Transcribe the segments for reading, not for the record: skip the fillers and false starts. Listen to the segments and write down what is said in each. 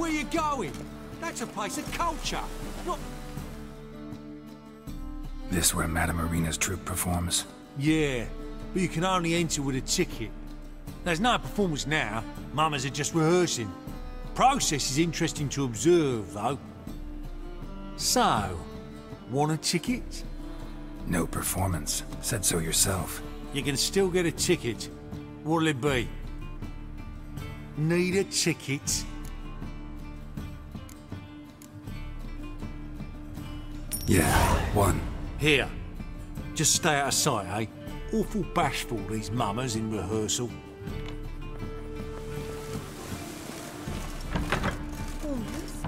Where you going? That's a place of culture. Not... This where Madame Marina's troupe performs? Yeah, but you can only enter with a ticket. There's no performance now. Mamas are just rehearsing. Process is interesting to observe, though. So, want a ticket? No performance. Said so yourself. You can still get a ticket. What'll it be? Need a ticket? Yeah, one. Here. Just stay out of sight, eh? Awful bashful, these mamas in rehearsal. Almost.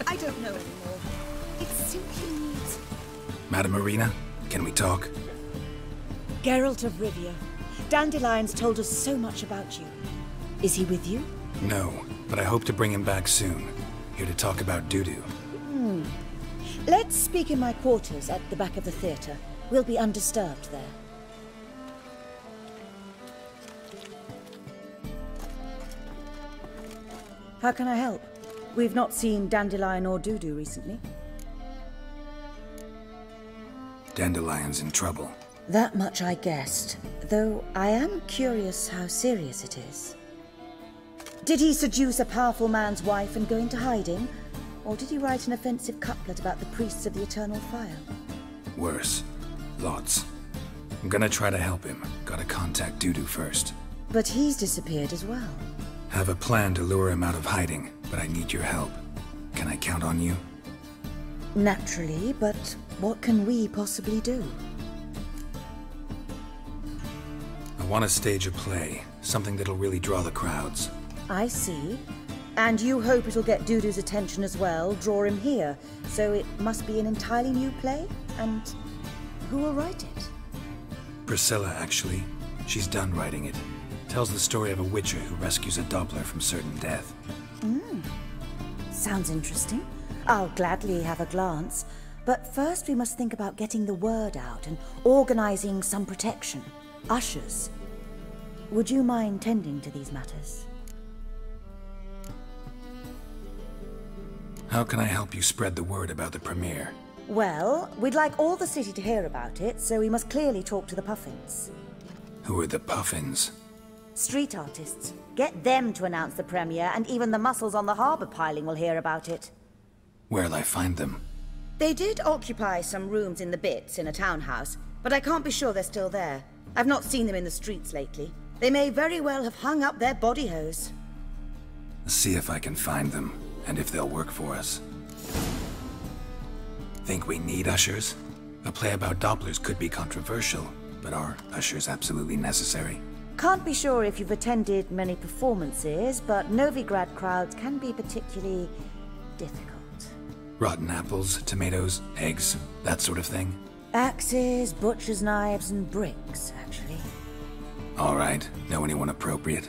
I don't know anymore. It simply needs... Madame Marina, can we talk? Geralt of Rivia. Dandelion's told us so much about you. Is he with you? No, but I hope to bring him back soon. Here to talk about doo-doo. Let's speak in my quarters at the back of the theatre. We'll be undisturbed there. How can I help? We've not seen Dandelion or Doo-doo recently. Dandelion's in trouble. That much I guessed, though I am curious how serious it is. Did he seduce a powerful man's wife and go into hiding? Or did he write an offensive couplet about the priests of the eternal fire? Worse. Lots. I'm gonna try to help him. Gotta contact Doo-doo first. But he's disappeared as well. Have a plan to lure him out of hiding, but I need your help. Can I count on you? Naturally, but what can we possibly do? I want to stage a play. Something that'll really draw the crowds. I see. And you hope it'll get Doo-doo's attention as well, draw him here. So it must be an entirely new play? And who will write it? Priscilla, actually. She's done writing it. Tells the story of a witcher who rescues a Doppler from certain death. Sounds interesting. I'll gladly have a glance. But first we must think about getting the word out and organizing some protection. Ushers. Would you mind tending to these matters? How can I help you spread the word about the premiere? Well, we'd like all the city to hear about it, so we must clearly talk to the Puffins. Who are the Puffins? Street artists. Get them to announce the premiere, and even the muscles on the harbour piling will hear about it. Where'll I find them? They did occupy some rooms in the Bits in a townhouse, but I can't be sure they're still there. I've not seen them in the streets lately. They may very well have hung up their body hose. See if I can find them, and if they'll work for us. Think we need ushers? A play about Dopplers could be controversial, but are ushers absolutely necessary? Can't be sure if you've attended many performances, but Novigrad crowds can be particularly difficult. Rotten apples, tomatoes, eggs, that sort of thing? Axes, butcher's knives, and bricks, actually. All right. Know anyone appropriate?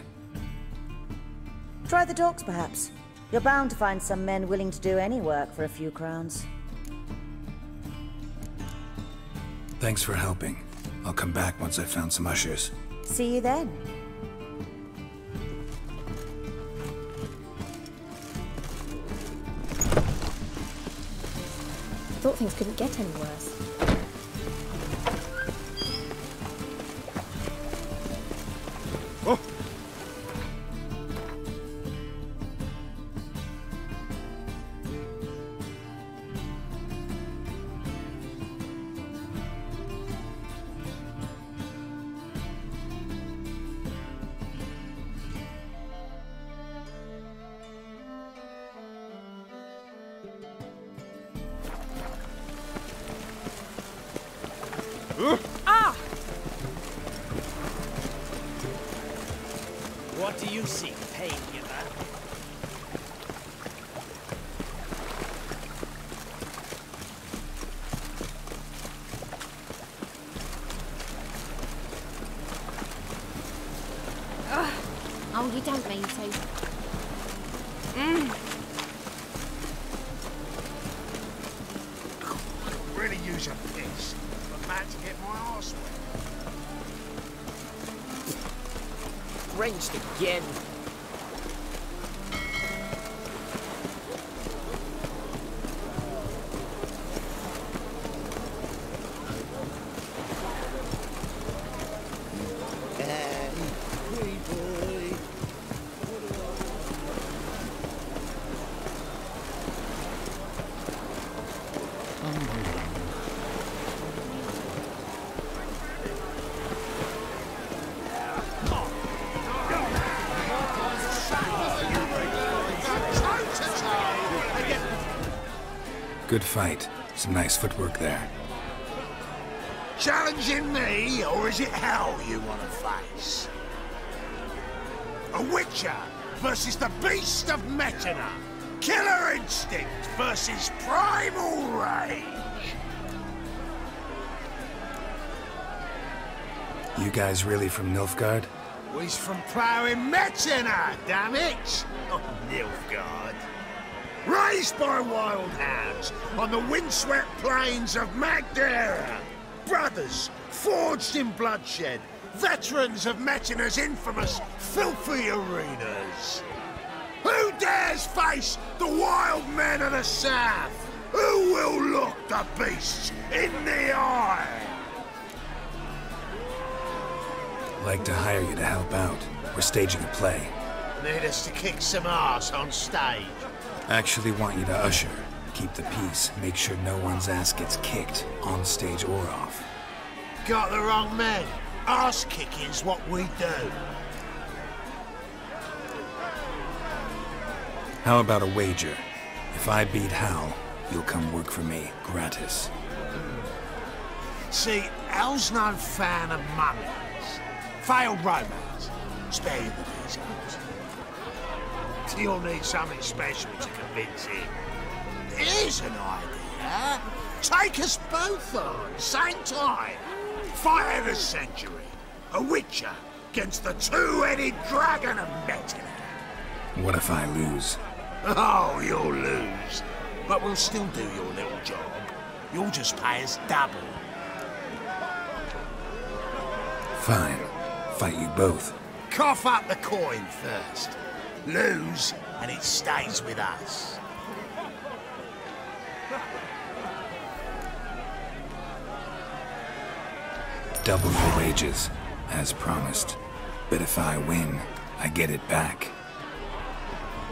Try the docks, perhaps. You're bound to find some men willing to do any work for a few crowns. Thanks for helping. I'll come back once I've found some ushers. See you then. Thought things couldn't get any worse. Oh. Ah! What do you seek, pain giver? Oh, you don't mean to. I could really use a piss. I'm about to get my arse wet. drenched again. Good fight. Some nice footwork there. Challenging me, or is it hell you want to face? A Witcher versus the Beast of Metina. Killer instinct versus primal rage. You guys really from Nilfgaard? We's from ploughing Metina, damn it! Oh, Nilfgaard. Raised by wild hounds on the windswept plains of Magdera. Brothers, forged in bloodshed. Veterans of Metina's infamous, filthy arenas. Who dares face the wild men of the south? Who will look the beasts in the eye? Like to hire you to help out. We're staging a play. Need us to kick some ass on stage. Actually want you to usher. Keep the peace. Make sure no one's ass gets kicked, on stage or off. Got the wrong men. Ass kicking's what we do. How about a wager? If I beat Hal, you'll come work for me, gratis. See, Hal's no fan of mummies. Failed romance. Spare you the details. You'll need something special to convince him. Here's an idea. Take us both on, same time. Fight of the century. A Witcher against the two-headed dragon of Metina. What if I lose? Oh, you'll lose. But we'll still do your little job. You'll just pay us double. Fine. Fight you both. Cough up the coin first. Lose, and it stays with us. Double your wages, as promised. But if I win, I get it back.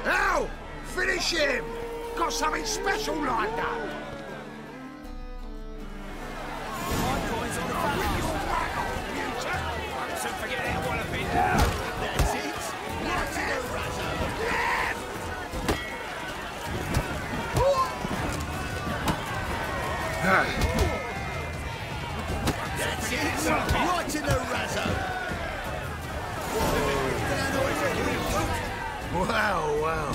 Now, finish him! Got something special lined up. That's it! Right in the razzo! Well, well.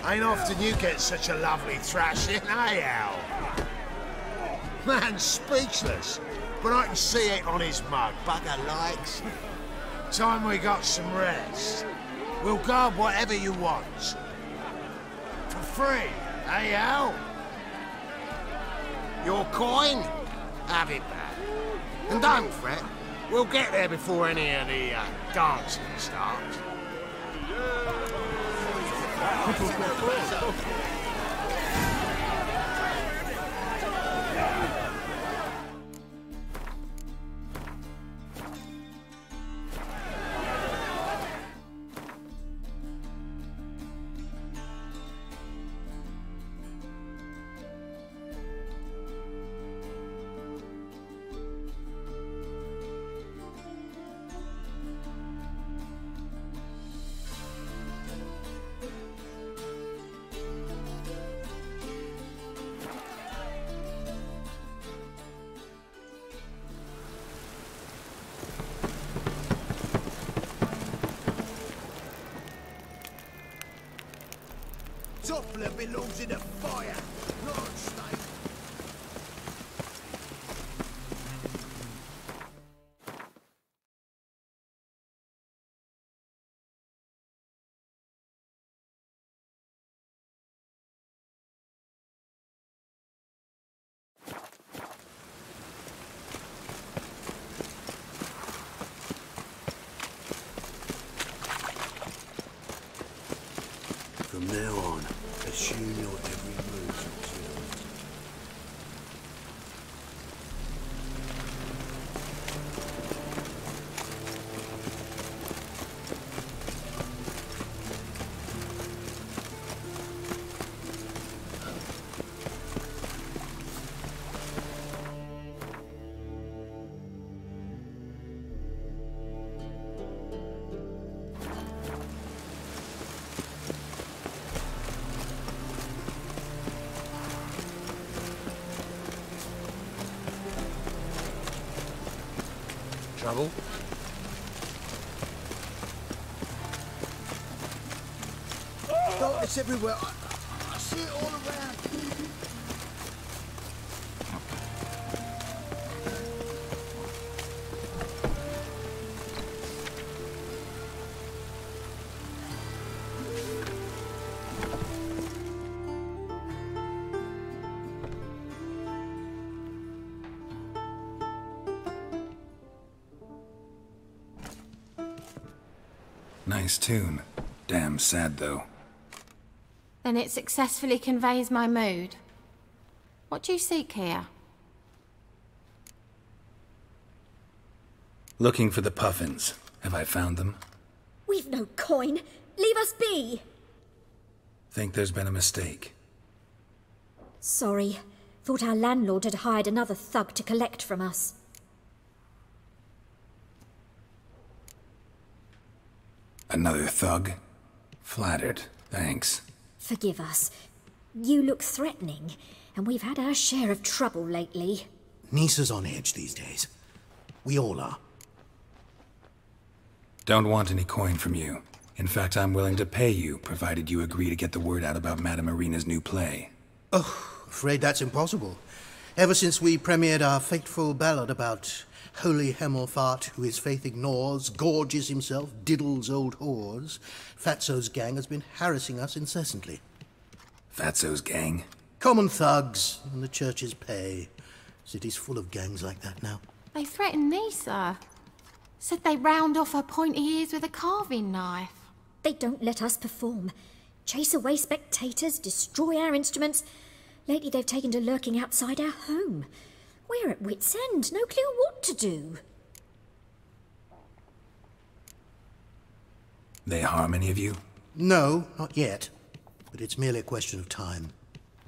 Ain't often you get such a lovely thrashing, eh, Al? Man's speechless, but I can see it on his mug. Bugger likes. Time we got some rest. We'll guard whatever you want. For free, eh, Al? Your coin? Have it back. And don't fret. We'll get there before any of the dancing starts. Toffler belongs in the fire, not on stage. From now on, assume your every move is yours. Trouble? Darkness everywhere. I see it all around. Nice tune. Damn sad, though. Then it successfully conveys my mood. What do you seek here? Looking for the puffins. Have I found them? We've no coin. Leave us be. Think there's been a mistake. Sorry. Thought our landlord had hired another thug to collect from us. Another thug? Flattered. Thanks. Forgive us. You look threatening, and we've had our share of trouble lately. Nisa's on edge these days. We all are. Don't want any coin from you. In fact, I'm willing to pay you, provided you agree to get the word out about Madame Irina's new play. Oh, afraid that's impossible. Ever since we premiered our fateful ballad about Holy Hemelfart, who his faith ignores, gorges himself, diddles old whores, Fatso's gang has been harassing us incessantly. Fatso's gang? Common thugs in the church's pay. City's full of gangs like that now. They threatened Nisa. Said they round off her pointy ears with a carving knife. They don't let us perform. Chase away spectators, destroy our instruments. Lately they've taken to lurking outside our home. We're at wit's end, no clue what to do. They harm any of you? No, not yet. But it's merely a question of time.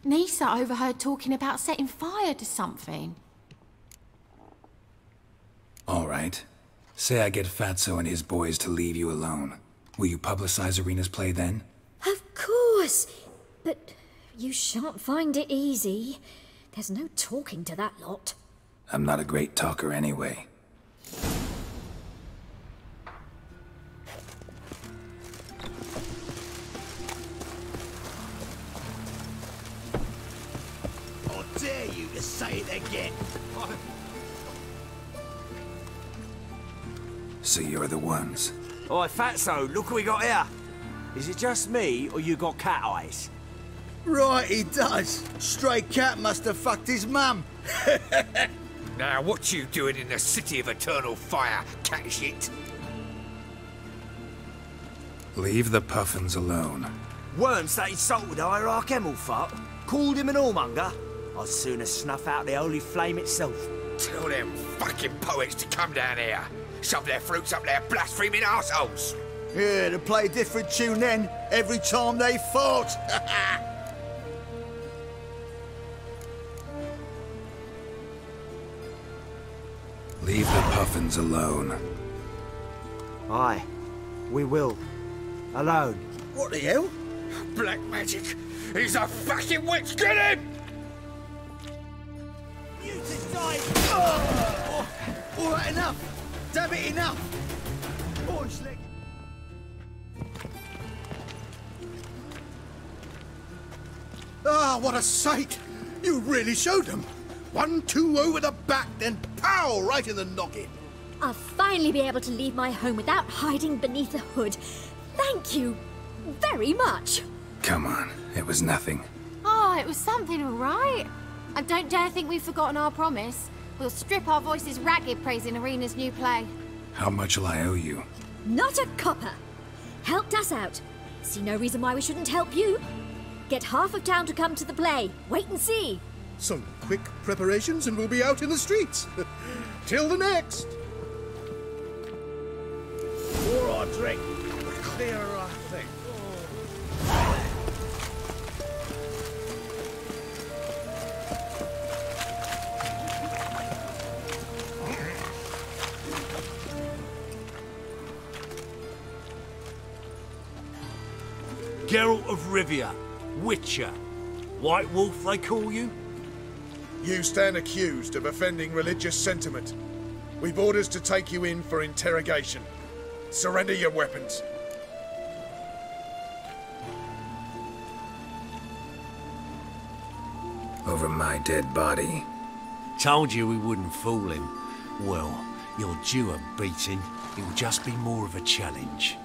Nisa overheard talking about setting fire to something. All right. Say I get Fatso and his boys to leave you alone. Will you publicize Irina's play then? Of course. But you shan't find it easy. There's no talking to that lot. I'm not a great talker anyway. I dare you to say it again. So you're the ones. Oi, Fatso, look what we got here. Is it just me, or you got cat eyes? Right, he does. Stray cat must have fucked his mum. Now, what you doing in the city of eternal fire, cat shit? Leave the puffins alone. Worms that insulted Hierarch Hemelfart, called him an whoremonger. I'd sooner snuff out the holy flame itself. Tell them fucking poets to come down here. Shove their fruits up their blaspheming arseholes. Yeah, to play a different tune then, every time they fought. Leave the puffins alone. Aye, we will. Alone. What the hell? Black magic. He's a fucking witch. Get him! You just died. Oh, all right, enough. Damn it, enough. Boys, leg. Ah, what a sight. You really showed them. 1-2 over the back, then pow, right in the noggin. I'll finally be able to leave my home without hiding beneath a hood. Thank you very much. Come on, it was nothing. Oh, it was something, all right. And don't dare think we've forgotten our promise. We'll strip our voices ragged praising Irina's new play. How much will I owe you? Not a copper. Helped us out. See no reason why we shouldn't help you. Get half of town to come to the play. Wait and see. Some quick preparations and we'll be out in the streets. Till the next. More I drink, the clearer I think. Geralt of Rivia, Witcher. White Wolf, they call you? You stand accused of offending religious sentiment. We've orders to take you in for interrogation. Surrender your weapons. Over my dead body. Told you we wouldn't fool him. Well, you're due a beating. It'll just be more of a challenge.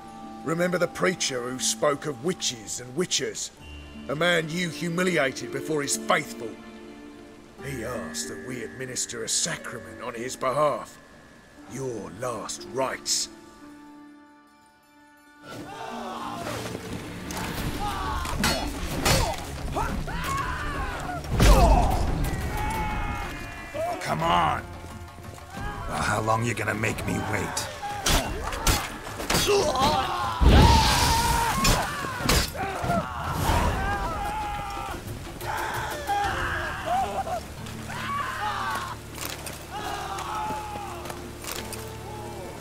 Remember the preacher who spoke of witches and witchers? A man you humiliated before his faithful. He asked that we administer a sacrament on his behalf. Your last rites. Oh, come on! Well, how long you gonna make me wait?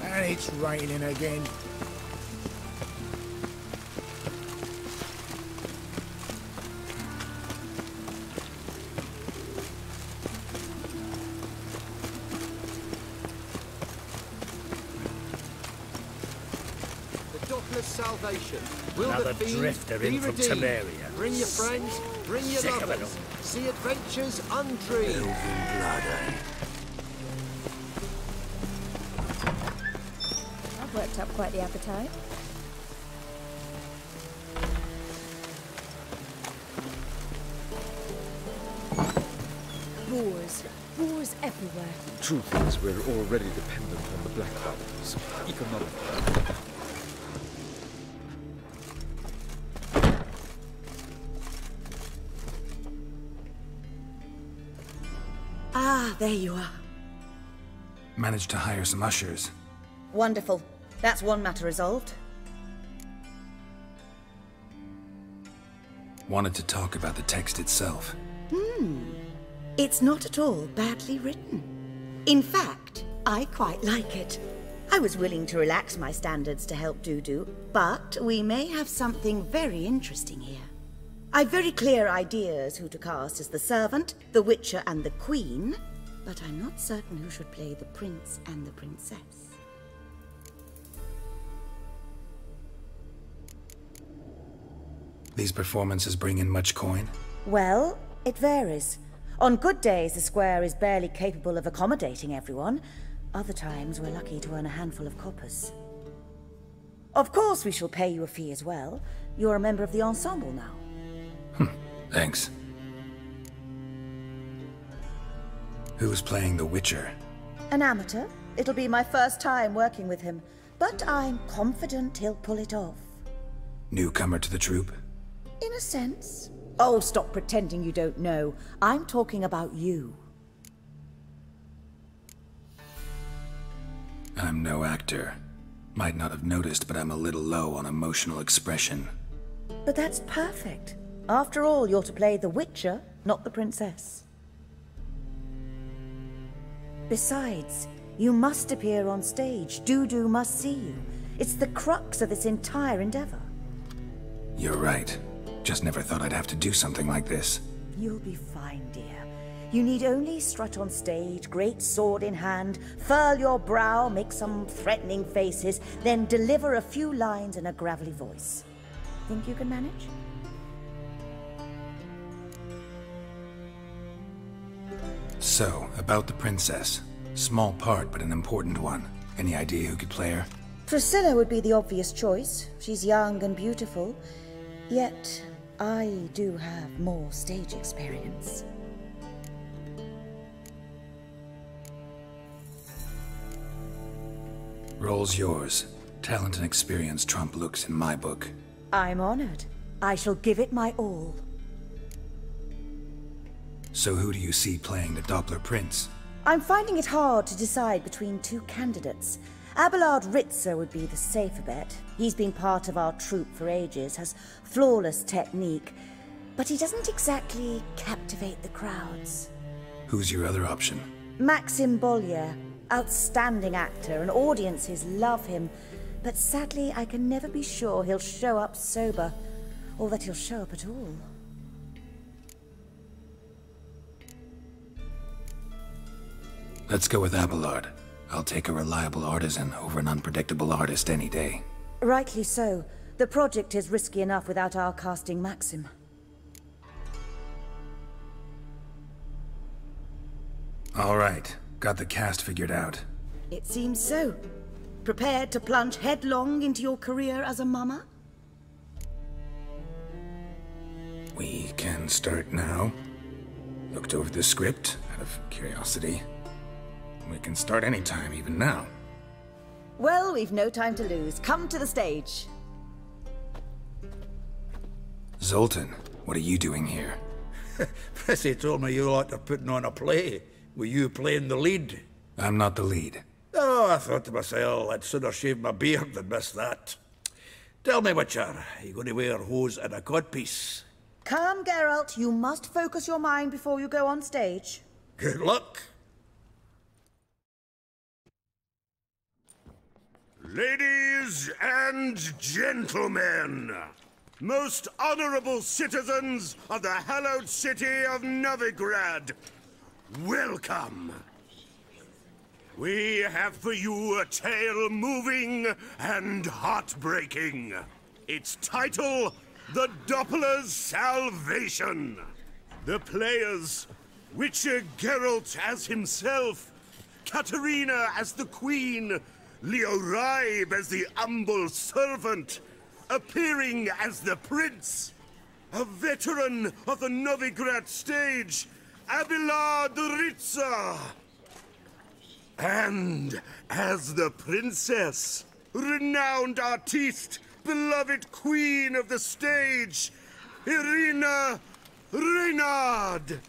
And it's raining again. Salvation. Will Another the fiend drifter be in from redeemed? Temeria. Bring your friends, bring your Sick of it lovers. See adventures undreamed. Elven blood, eh? I've worked up quite the appetite. Wars everywhere. Truth is, we're already dependent on the Black Bottoms, economically. Ah, there you are. Managed to hire some ushers. Wonderful. That's one matter resolved. Wanted to talk about the text itself. It's not at all badly written. In fact, I quite like it. I was willing to relax my standards to help Dudu, but we may have something very interesting here. I've very clear ideas who to cast as the servant, the Witcher and the Queen, but I'm not certain who should play the Prince and the Princess. These performances bring in much coin? Well, it varies. On good days, the square is barely capable of accommodating everyone. Other times, we're lucky to earn a handful of coppers. Of course, we shall pay you a fee as well. You're a member of the ensemble now. Thanks. Who's playing the Witcher? An amateur. It'll be my first time working with him, but I'm confident he'll pull it off. Newcomer to the troupe? In a sense. Oh, stop pretending you don't know. I'm talking about you. I'm no actor. Might not have noticed, but I'm a little low on emotional expression. But that's perfect. After all, you're to play the Witcher, not the Princess. Besides, you must appear on stage. Dudu must see you. It's the crux of this entire endeavor. You're right. Just never thought I'd have to do something like this. You'll be fine, dear. You need only strut on stage, great sword in hand, furl your brow, make some threatening faces, then deliver a few lines in a gravelly voice. Think you can manage? So, about the princess. Small part, but an important one. Any idea who could play her? Priscilla would be the obvious choice. She's young and beautiful. Yet, I do have more stage experience. Role's yours. Talent and experience trump looks in my book. I'm honored. I shall give it my all. So who do you see playing the Doppler Prince? I'm finding it hard to decide between two candidates. Abelard Ritzer would be the safer bet. He's been part of our troupe for ages, has flawless technique, but he doesn't exactly captivate the crowds. Who's your other option? Maxim Bollier, outstanding actor, and audiences love him, but sadly I can never be sure he'll show up sober, or that he'll show up at all. Let's go with Abelard. I'll take a reliable artisan over an unpredictable artist any day. Rightly so. The project is risky enough without our casting Maxim. All right, got the cast figured out. It seems so. Prepared to plunge headlong into your career as a mama? We can start now. Looked over the script out of curiosity. We can start anytime, even now. Well, we've no time to lose. Come to the stage. Zoltan, what are you doing here? Prissy told me you like to putting on a play. Were you playing the lead? I'm not the lead. Oh, I thought to myself, I'd sooner shave my beard than miss that. Tell me, Witcher, are you going to wear hose and a codpiece? Calm, Geralt. You must focus your mind before you go on stage. Good luck. Ladies and gentlemen, most honorable citizens of the hallowed city of Novigrad, welcome. We have for you a tale moving and heartbreaking. Its title, The Doppler's Salvation. The players, Witcher Geralt as himself, Katerina as the Queen, Leo Raib as the humble servant, appearing as the Prince, a veteran of the Novigrad stage, Abelard Ritzer, and as the Princess, renowned artiste, beloved Queen of the stage, Irina Reynard.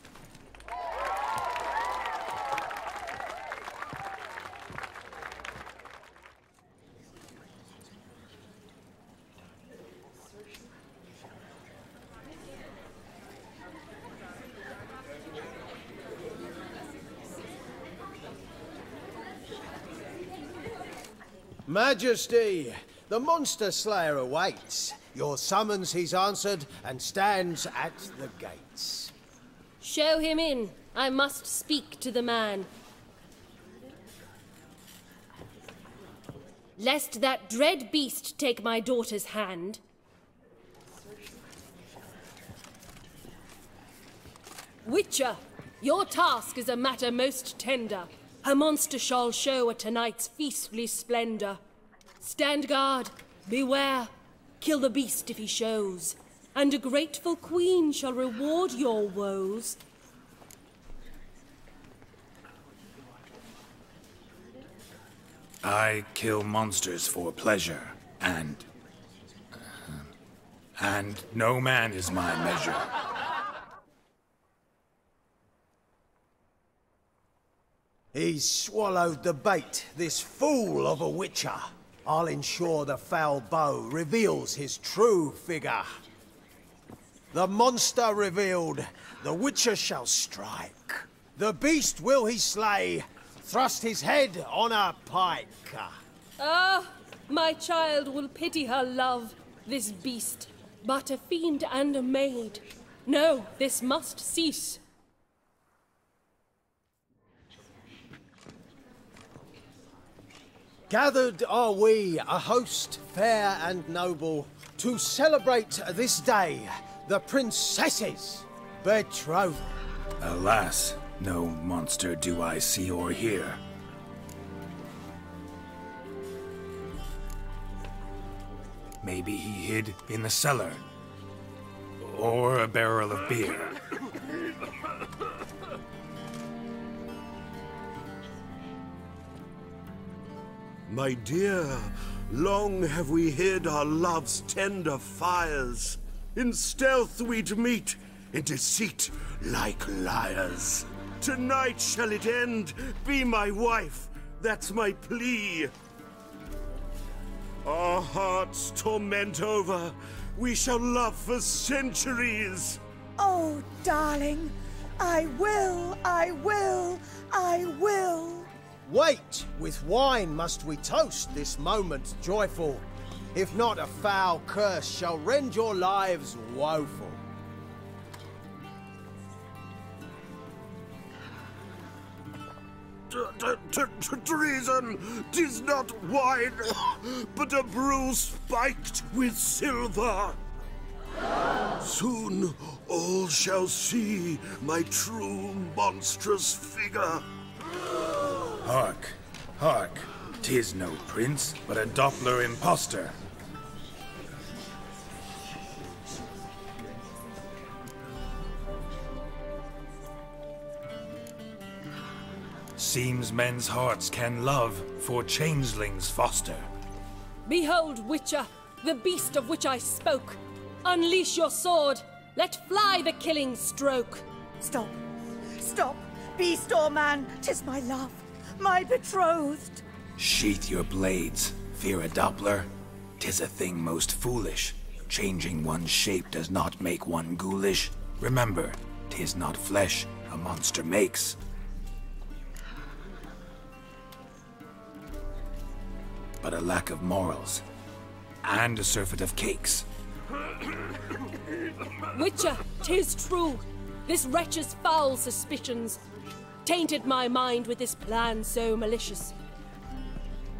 Majesty, the monster slayer awaits. Your summons he's answered and stands at the gates. Show him in. I must speak to the man. Lest that dread beast take my daughter's hand. Witcher, your task is a matter most tender. Her monster shall show at tonight's feastly splendor. Stand guard, beware, kill the beast if he shows, and a grateful queen shall reward your woes. I kill monsters for pleasure, and no man is my measure. He's swallowed the bait, this fool of a witcher. I'll ensure the foul bow reveals his true figure. The monster revealed, the witcher shall strike. The beast will he slay, thrust his head on a pike. Ah, my child will pity her love, this beast, but a fiend and a maid. No, this must cease. Gathered are we, a host fair and noble, to celebrate this day, the princess's betrothal. Alas, no monster do I see or hear. Maybe he hid in the cellar, or a barrel of beer. My dear, long have we hid our love's tender fires. In stealth we'd meet, in deceit like liars. Tonight shall it end, be my wife, that's my plea. Our hearts torment over, we shall love for centuries. Oh, darling, I will, I will, I will. Wait, with wine must we toast this moment joyful. If not, a foul curse shall rend your lives woeful. Treason! 'Tis not wine, but a brew spiked with silver. Soon all shall see my true monstrous figure. Hark, hark, 'tis no prince, but a Doppler impostor. Seems men's hearts can love, for changelings foster. Behold, Witcher, the beast of which I spoke. Unleash your sword. Let fly the killing stroke. Stop. Stop. Beast or man, 'tis my love, my betrothed. Sheath your blades, fear a Doppler. 'Tis a thing most foolish. Changing one's shape does not make one ghoulish. Remember, 'tis not flesh a monster makes. But a lack of morals, and a surfeit of cakes. Witcher, 'tis true. This wretch's foul suspicions tainted my mind with this plan so malicious.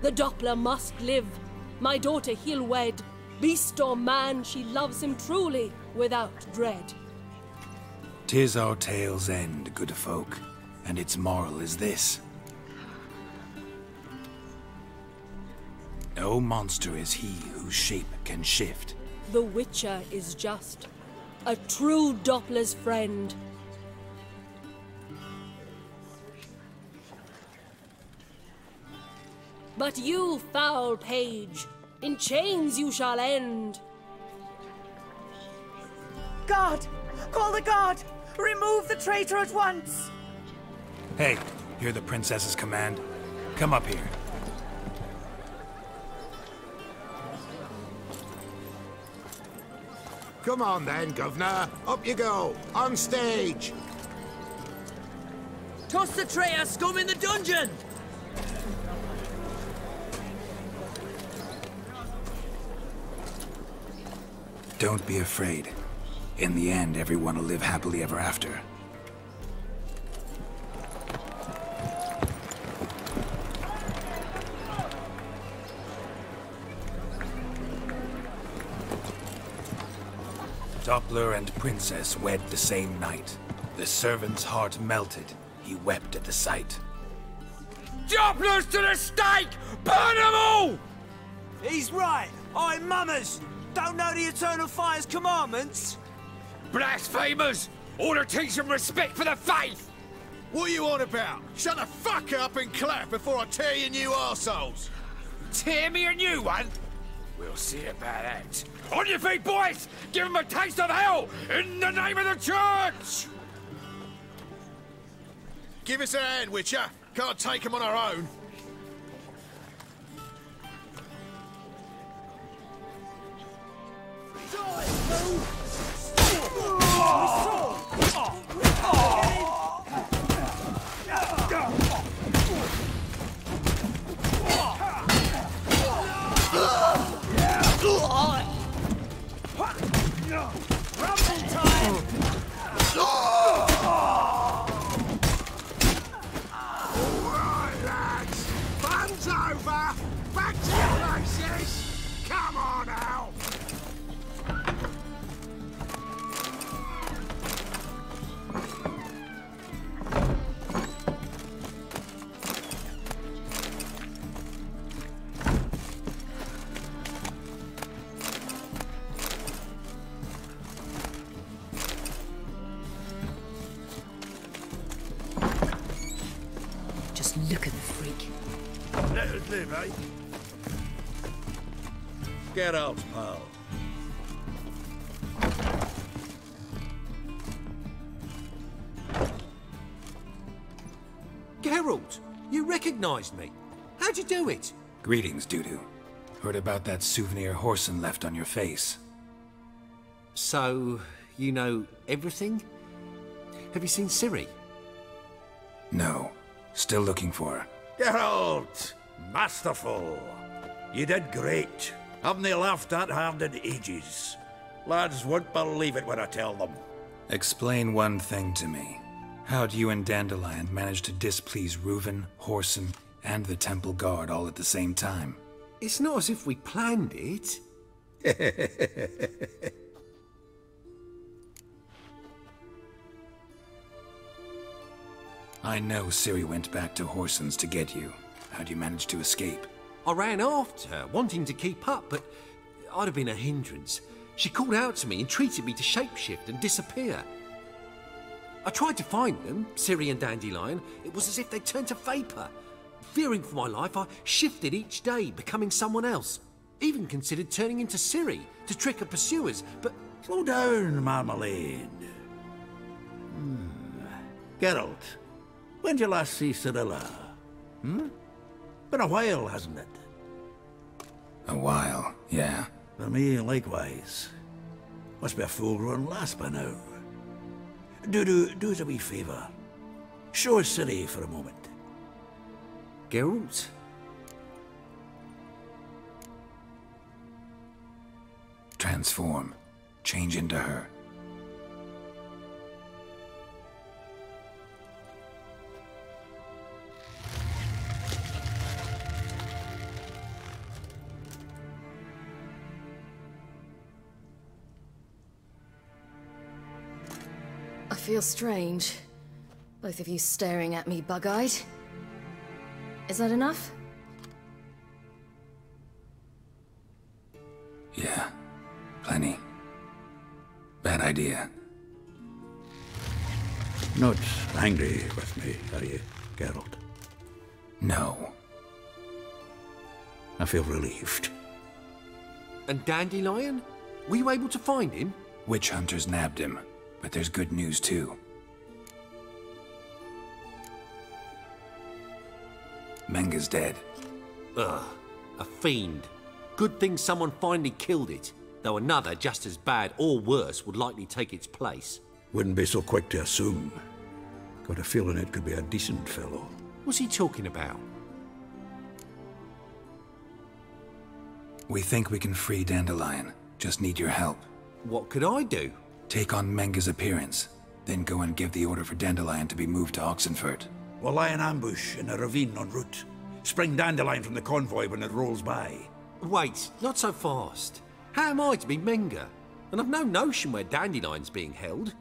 The Doppler must live. My daughter he'll wed. Beast or man, she loves him truly, without dread. 'Tis our tale's end, good folk, and its moral is this. No monster is he whose shape can shift. The Witcher is just a true Doppler's friend. But you, foul page, in chains you shall end. Guard! Call the guard! Remove the traitor at once! Hey, hear the princess's command? Come up here. Come on then, Governor. Up you go. On stage. Toss the traitor scum in the dungeon! Don't be afraid. In the end, everyone will live happily ever after. Doppler and princess wed the same night. The servant's heart melted. He wept at the sight. Dopplers to the stake! Burn them all! He's right. I'm mummers. Don't know the Eternal Fire's commandments? Blasphemers! Order teach them respect for the faith! What are you on about? Shut the fuck up and clap before I tear you new arseholes! Tear me a new one? We'll see about that. On your feet, boys! Give them a taste of hell in the name of the church! Give us a hand, Witcher. Can't take them on our own. Look at the freak. Let us live, eh? Geralt, pal. Geralt, you recognized me. How'd you do it? Greetings, Dudu. Heard about that souvenir Horson left on your face. So, you know everything? Have you seen Ciri? No. Still looking for her. Geralt! Masterful! You did great. Haven't they laughed that hard in ages? Lads won't believe it when I tell them. Explain one thing to me. How'd you and Dandelion manage to displease Reuven, Horson, and the Temple Guard all at the same time? It's not as if we planned it. I know Ciri went back to Horson's to get you. How'd you manage to escape? I ran after her, wanting to keep up, but I'd have been a hindrance. She called out to me and treated me to shapeshift and disappear. I tried to find them, Ciri and Dandelion. It was as if they'd turned to vapour. Fearing for my life, I shifted each day, becoming someone else. Even considered turning into Ciri to trick her pursuers, but... Slow down, Marmalade. Geralt, when did you last see Cirilla? Been a while, hasn't it? A while, yeah. For me, likewise. Must be a full-grown lass by now. Do us a wee favour. Show us Ciri for a moment. Geralt? Transform. Change into her. I feel strange. Both of you staring at me bug-eyed. Is that enough? Yeah. Plenty. Bad idea. Not angry with me, are you, Geralt? No. I feel relieved. And Dandelion? Were you able to find him? Witch hunters nabbed him, but there's good news too. Menga's dead. Ugh, a fiend. Good thing someone finally killed it, though another just as bad or worse would likely take its place. Wouldn't be so quick to assume. Got a feeling it could be a decent fellow. What's he talking about? We think we can free Dandelion. Just need your help. What could I do? Take on Menga's appearance, then go and give the order for Dandelion to be moved to Oxenfurt. We'll lie in ambush in a ravine en route. Spring Dandelion from the convoy when it rolls by. Wait, not so fast. How am I to be Menga? And I've no notion where Dandelion's being held.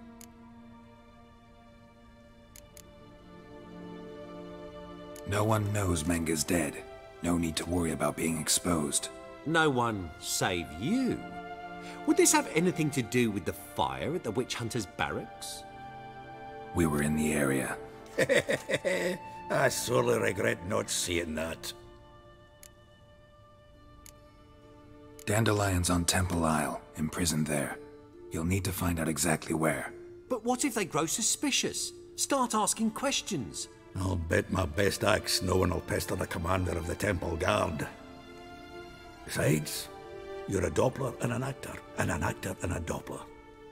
No one knows Menga's dead. No need to worry about being exposed. No one save you. Would this have anything to do with the fire at the witch hunter's barracks? We were in the area. I sorely regret not seeing that. Dandelion's on Temple Isle, imprisoned there. You'll need to find out exactly where. But what if they grow suspicious? Start asking questions? I'll bet my best axe no one will pester the commander of the Temple Guard. Besides, you're a Doppler and an actor and a Doppler.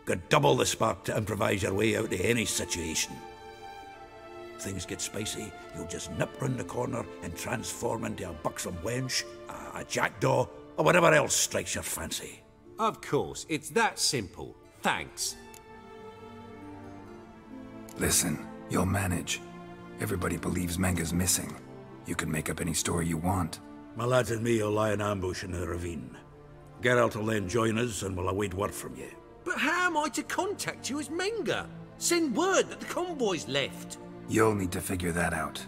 Got double the spark to improvise your way out of any situation. If things get spicy, you'll just nip round the corner and transform into a buxom wench, a jackdaw, or whatever else strikes your fancy. Of course, it's that simple. Thanks. Listen, you'll manage. Everybody believes Menga's missing. You can make up any story you want. My lads and me will lie in ambush in the ravine. Geralt will then join us and we'll await word from you. But how am I to contact you as Menga? Send word that the convoy's left. You'll need to figure that out.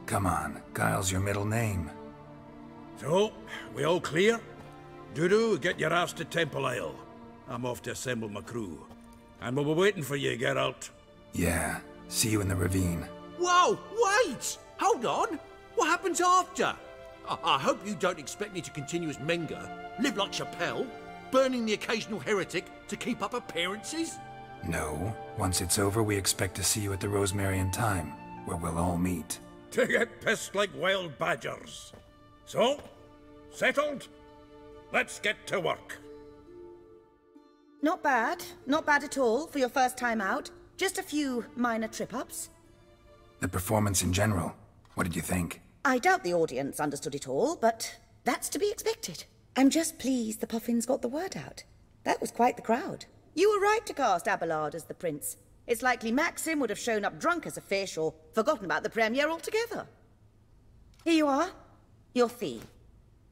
Come on, Guile's your middle name. So, we all clear? Dudu, get your ass to Temple Isle. I'm off to assemble my crew. And we'll be waiting for you, Geralt. Yeah, see you in the ravine. Whoa, wait! Hold on! What happens after? I hope you don't expect me to continue as Menger, live like Chappelle, burning the occasional heretic to keep up appearances? No. Once it's over, we expect to see you at the Rosemary in Time, where we'll all meet. To get pissed like wild badgers. So, settled? Let's get to work. Not bad. Not bad at all for your first time out. Just a few minor trip-ups. The performance in general, what did you think? I doubt the audience understood it all, but that's to be expected. I'm just pleased the Puffins got the word out. That was quite the crowd. You were right to cast Abelard as the prince. It's likely Maxim would have shown up drunk as a fish or forgotten about the premiere altogether. Here you are, your fee.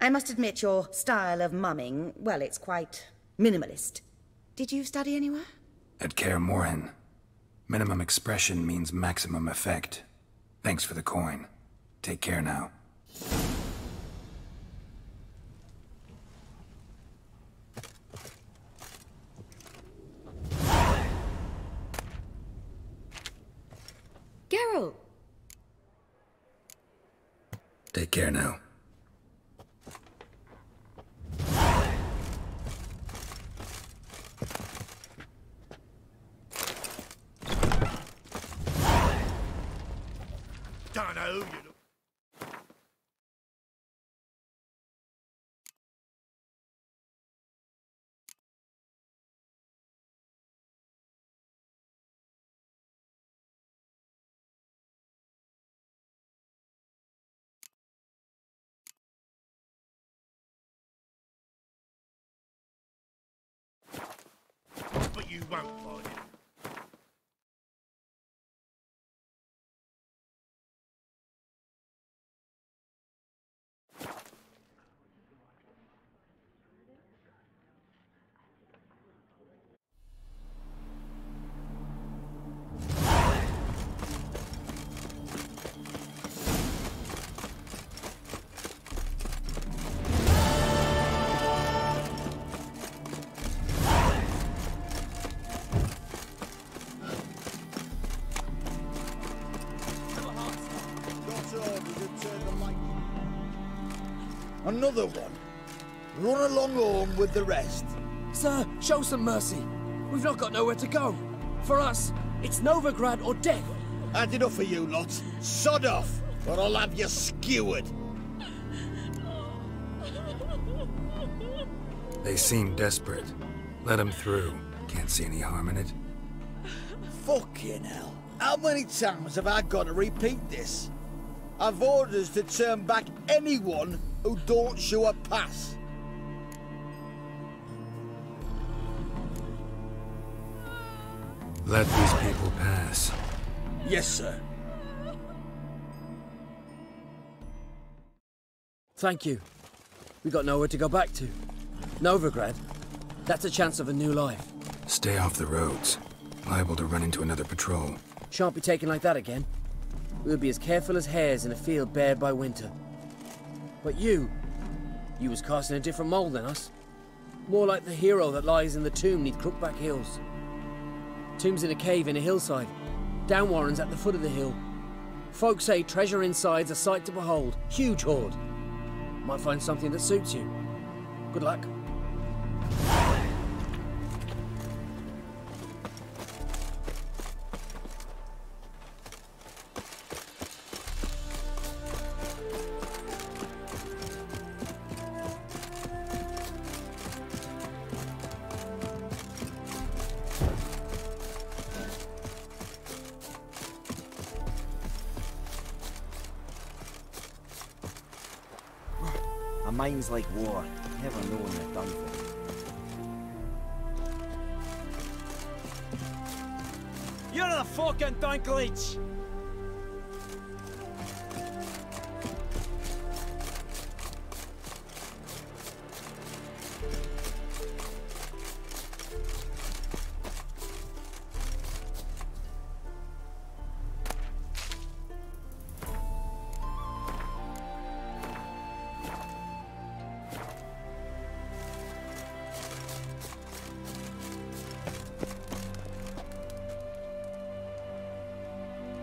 I must admit your style of mumming, well, it's quite minimalist. Did you study anywhere? At Kaer Morhen. Minimum expression means maximum effect. Thanks for the coin. Take care now. Geralt! Take care now. Don't know who you but you won't find it. Another one. Run along home with the rest. Sir, show some mercy. We've not got nowhere to go. For us, it's Novigrad or death. Had enough of you lot. Sod off, or I'll have you skewered. They seem desperate. Let them through. Can't see any harm in it. Fucking hell. How many times have I got to repeat this? I've orders to turn back anyone who don't show a pass. Let these people pass. Yes, sir. Thank you. We got nowhere to go back to. Novigrad, that's a chance of a new life. Stay off the roads. Liable to run into another patrol. Shan't be taken like that again. We'll be as careful as hares in a field bared by winter. But you was cast in a different mould than us. More like the hero that lies in the tomb neath Crookback Hills. Tomb's in a cave in a hillside. Downwarren's at the foot of the hill. Folk say treasure inside's a sight to behold. Huge hoard. Might find something that suits you. Good luck. A mind's like war. Never know when they're done for. You're the fucking Dunklage!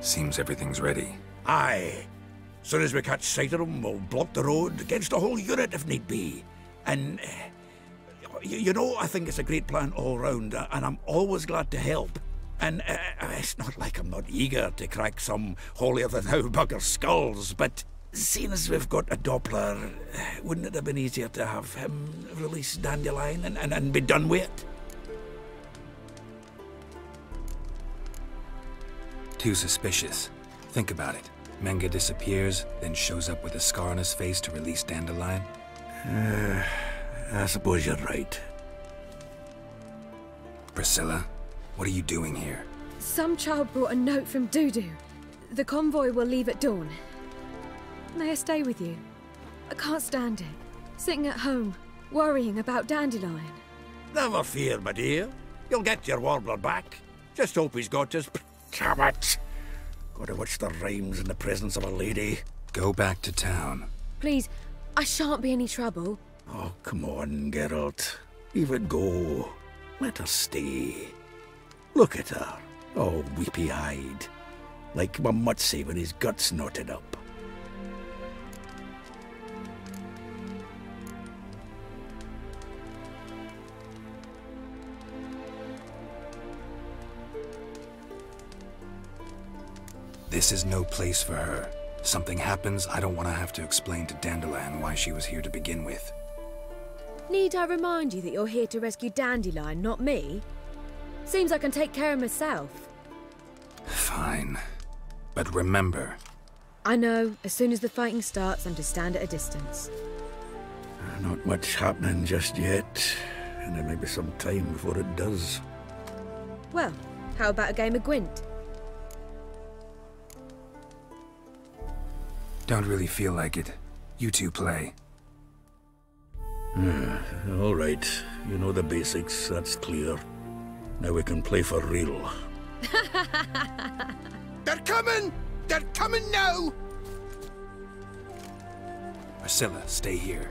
Seems everything's ready. Aye. Soon as we catch sight of them, we'll block the road against the whole unit if need be. And, you know, I think it's a great plan all round, and I'm always glad to help. And it's not like I'm not eager to crack some holier-than-thou bugger's skulls, but seeing as we've got a Doppler, wouldn't it have been easier to have him release Dandelion and be done with it? Too suspicious. Think about it. Menga disappears, then shows up with a scar on his face to release Dandelion. I suppose you're right. Priscilla, what are you doing here? Some child brought a note from Dudu. The convoy will leave at dawn. May I stay with you? I can't stand it. Sitting at home, worrying about Dandelion. Never fear, my dear. You'll get your warbler back. Just hope he's got his... Damn it! Gotta watch the rhymes in the presence of a lady. Go back to town. Please, I shan't be any trouble. Oh, come on, Geralt. Leave it go. Let her stay. Look at her, all weepy-eyed. Like my Mutsy when his guts knotted up. This is no place for her. If something happens, I don't want to have to explain to Dandelion why she was here to begin with. Need I remind you that you're here to rescue Dandelion, not me? Seems I can take care of myself. Fine. But remember... I know. As soon as the fighting starts, I'm to stand at a distance. Not much happening just yet. And there may be some time before it does. Well, how about a game of Gwent? Don't really feel like it. You two play. All right. You know the basics, that's clear. Now we can play for real. They're coming! They're coming now! Priscilla, stay here.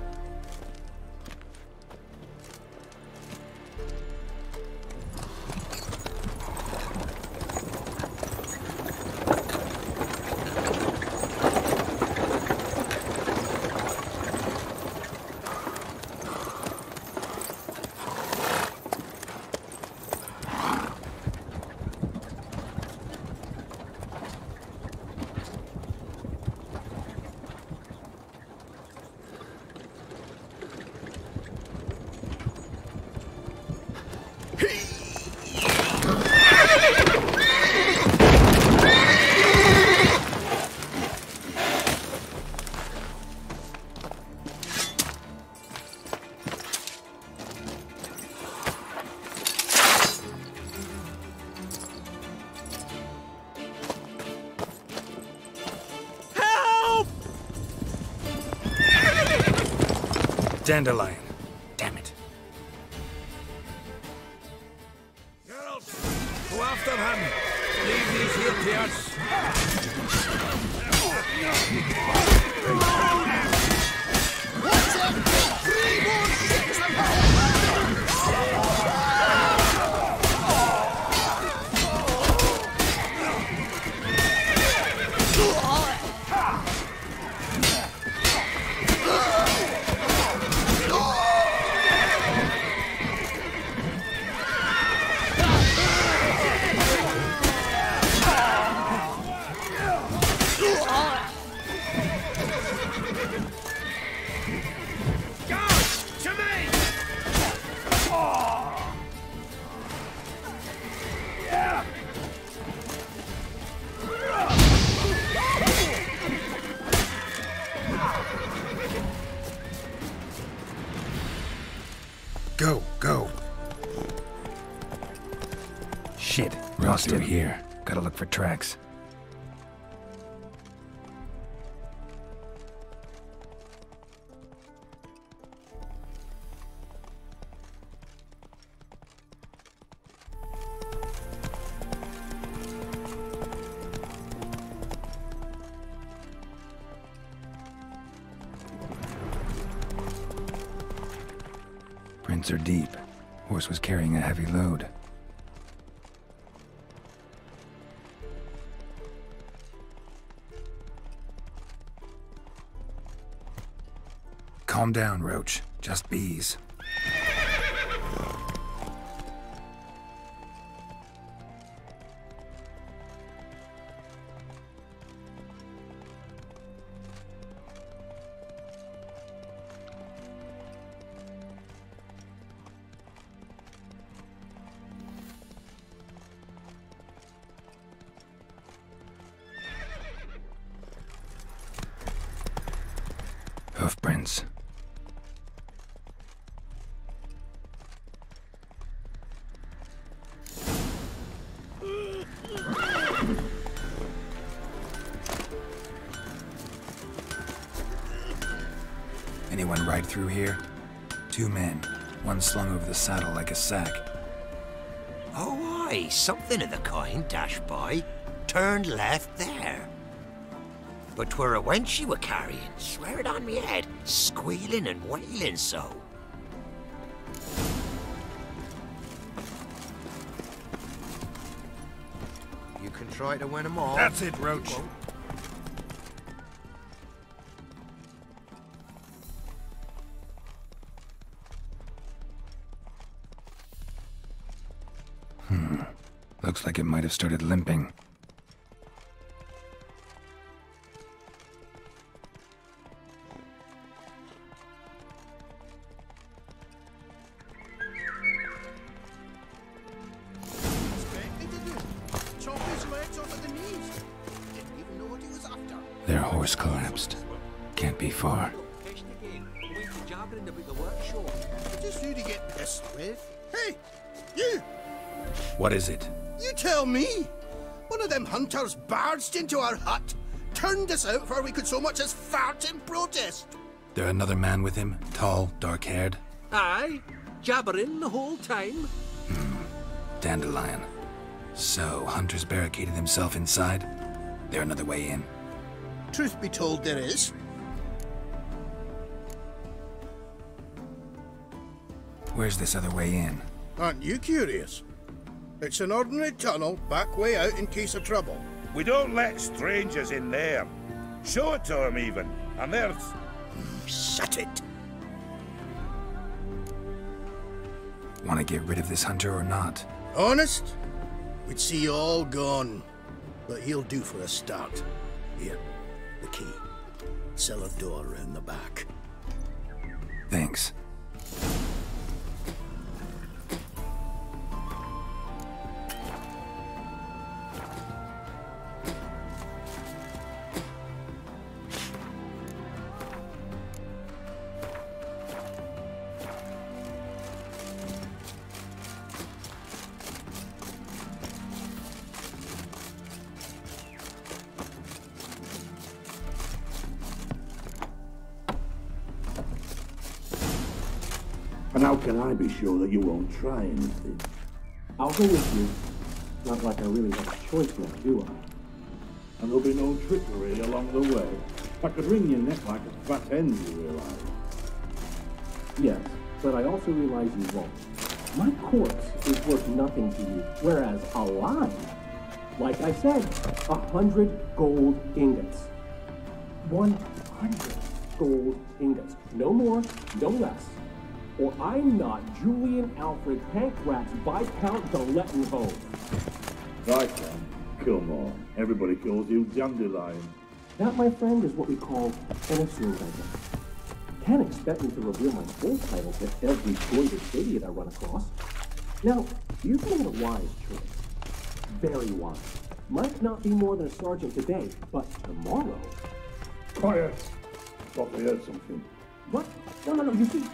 Dandelion. Damn it. Geralt, go after him. Leave these here to us. What's up? 3 more ships Go. Shit, we're all still here. Gotta look for tracks. Prints are deep. Horse was carrying a heavy load. Calm down, Roach. Just bees. Hoofprints. Anyone ride through here? 2 men, one slung over the saddle like a sack. Oh, aye, something of the kind dashed by. Turned left there. But 'twere a wench she were carrying, swear it on me head, squealing and wailing so. You can try to win 'em all. That's it, Roach. Looks like it might have started limping. Their horse collapsed. Can't be far. Just you to get pissed with. Hey, you! What is it? You tell me! One of them hunters barged into our hut, turned us out before we could so much as fart in protest. There another man with him? Tall, dark-haired? Aye, jabbering the whole time. Dandelion. So, Hunter's barricaded himself inside? There another way in? Truth be told, there is. Where's this other way in? Aren't you curious? It's an ordinary tunnel, back way out in case of trouble. We don't let strangers in there. Show it to them even, and there's... Shut it! Want to get rid of this hunter or not? Honest? We'd see you all gone. But he'll do for a start. Here, the key. Cellar door around the back. Thanks. And how can I be sure that you won't try anything? I'll go with you. Not like I really have a choice left, do I? And there'll be no trickery along the way. I could wring your neck like a fat hen, you realize. Yes, but I also realize you won't. My corpse is worth nothing to you, whereas alive, like I said, 100 gold ingots. 100 gold ingots. No more, no less. Or I'm not Julian Alfred Pancratz Viscount de Lettenhove. Viscount? Come on. Everybody calls you Dandelion. That, my friend, is what we call an assumed identity. Can't expect me to reveal my full title to every goited idiot I run across. Now, you've made a wise choice. Very wise. Might not be more than a sergeant today, but tomorrow... Quiet! Thought I heard something. What? No, you see...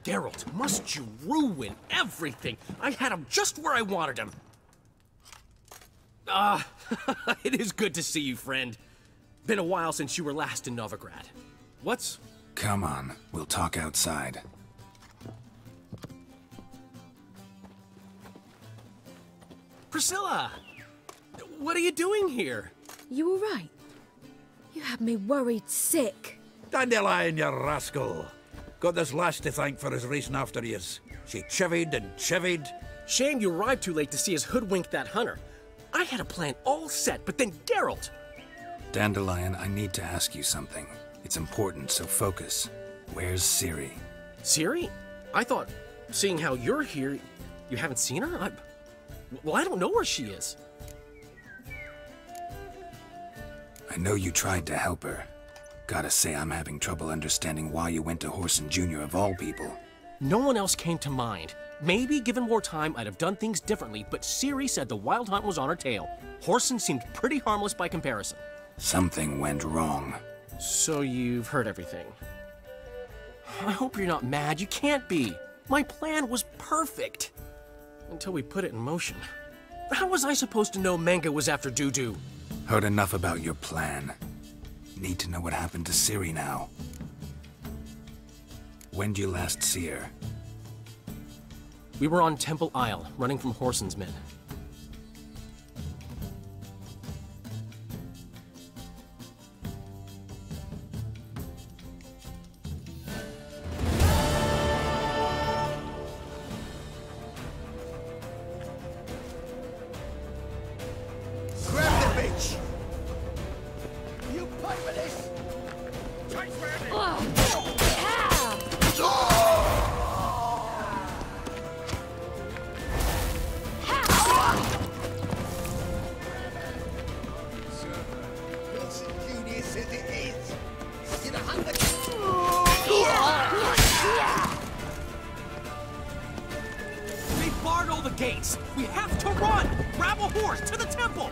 Geralt, must you ruin everything? I had him just where I wanted him. It is good to see you, friend. Been a while since you were last in Novigrad. What's... Come on, we'll talk outside. Priscilla! What are you doing here? You all right? You had me worried sick. Dandelion, you rascal. Got this lass to thank for his racing after yous. She chivied and chivied. Shame you arrived too late to see us hoodwink that hunter. I had a plan all set, but then Geralt! Dandelion, I need to ask you something. It's important, so focus. Where's Ciri? Ciri? I thought, seeing how you're here, you haven't seen her? Well, I don't know where she is. I know you tried to help her. Gotta say, I'm having trouble understanding why you went to Whoreson Jr. of all people. No one else came to mind. Maybe, given more time, I'd have done things differently, but Ciri said the Wild Hunt was on her tail. Whoreson seemed pretty harmless by comparison. Something went wrong. So you've heard everything. I hope you're not mad. You can't be. My plan was perfect. Until we put it in motion. How was I supposed to know Menga was after Dudu? Heard enough about your plan. Need to know what happened to Ciri now. When'd you last see her? We were on Temple Isle, running from Whoreson's men. Grab the bitch! You pay for this! They barred all the gates! We have to run! Grab a horse to the temple!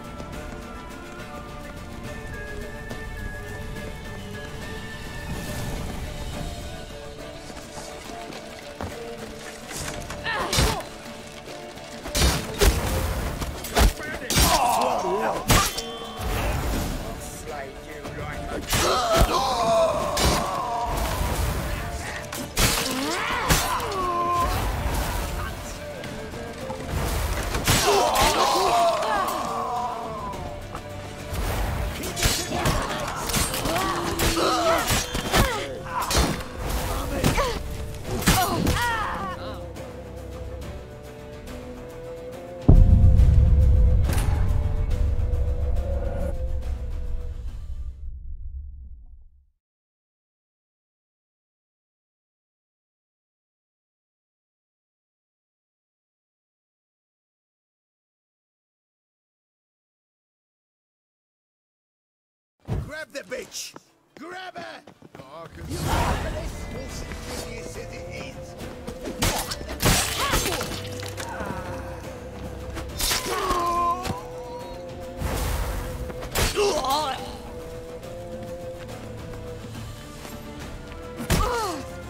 Grab the bitch! Grab her! You pay for this? Bullshit genius as it is!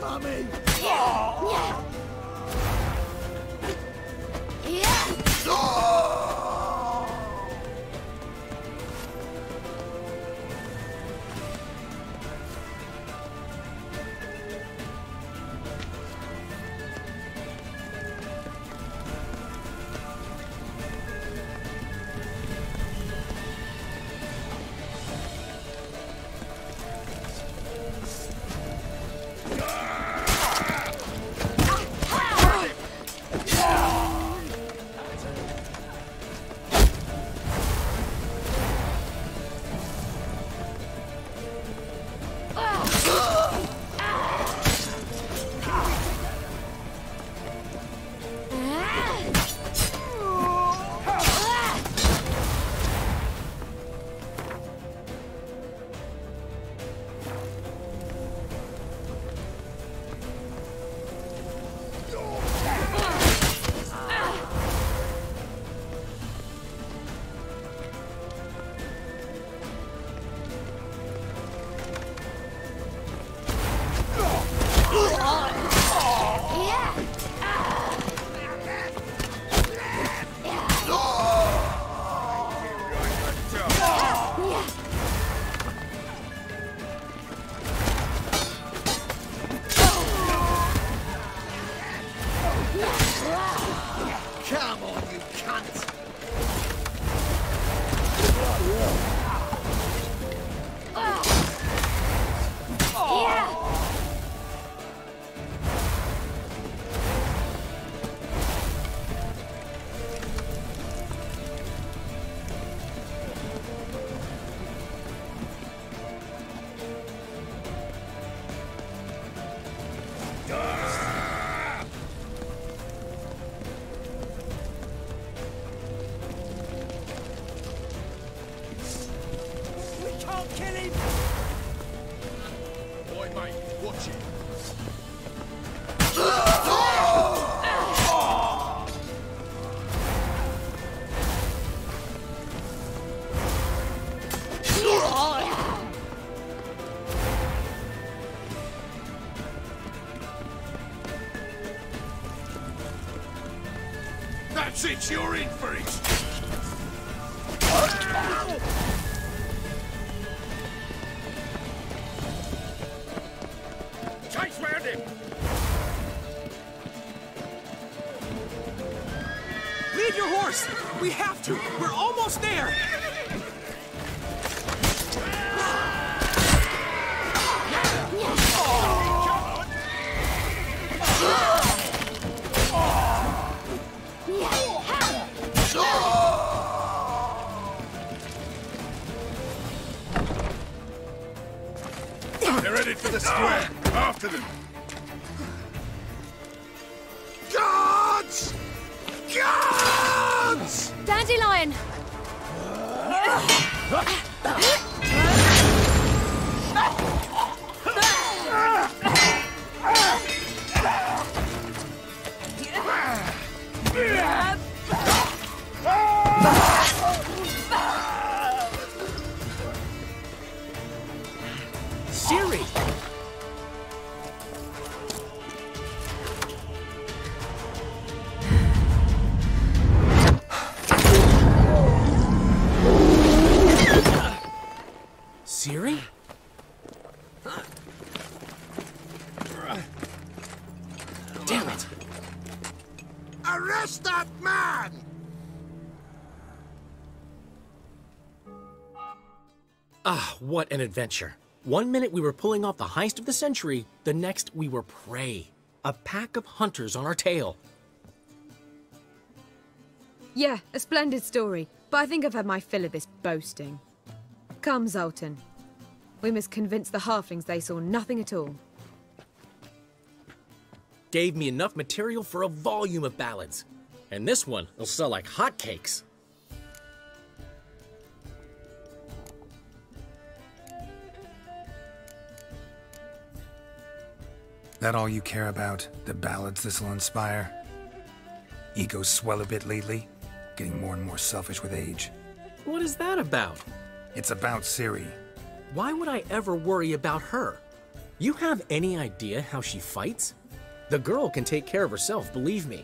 Mummy! Come on, you cunt! Watch it. That's it, you're in for it! Chase round him! Leave your horse! We have to! We're almost there! They're headed for the square. After them. Guards! Guards! Dandelion! Siri! Siri? Damn it! Arrest that man! Ah, what an adventure. 1 minute we were pulling off the heist of the century, the next we were prey. A pack of hunters on our tail. Yeah, a splendid story, but I think I've had my fill of this boasting. Come, Zoltan. We must convince the halflings they saw nothing at all. Gave me enough material for a volume of ballads. And this one will sell like hotcakes. That all you care about? The ballads this'll inspire? Egos swell a bit lately? Getting more and more selfish with age. What is that about? It's about Ciri. Why would I ever worry about her? You have any idea how she fights? The girl can take care of herself, believe me.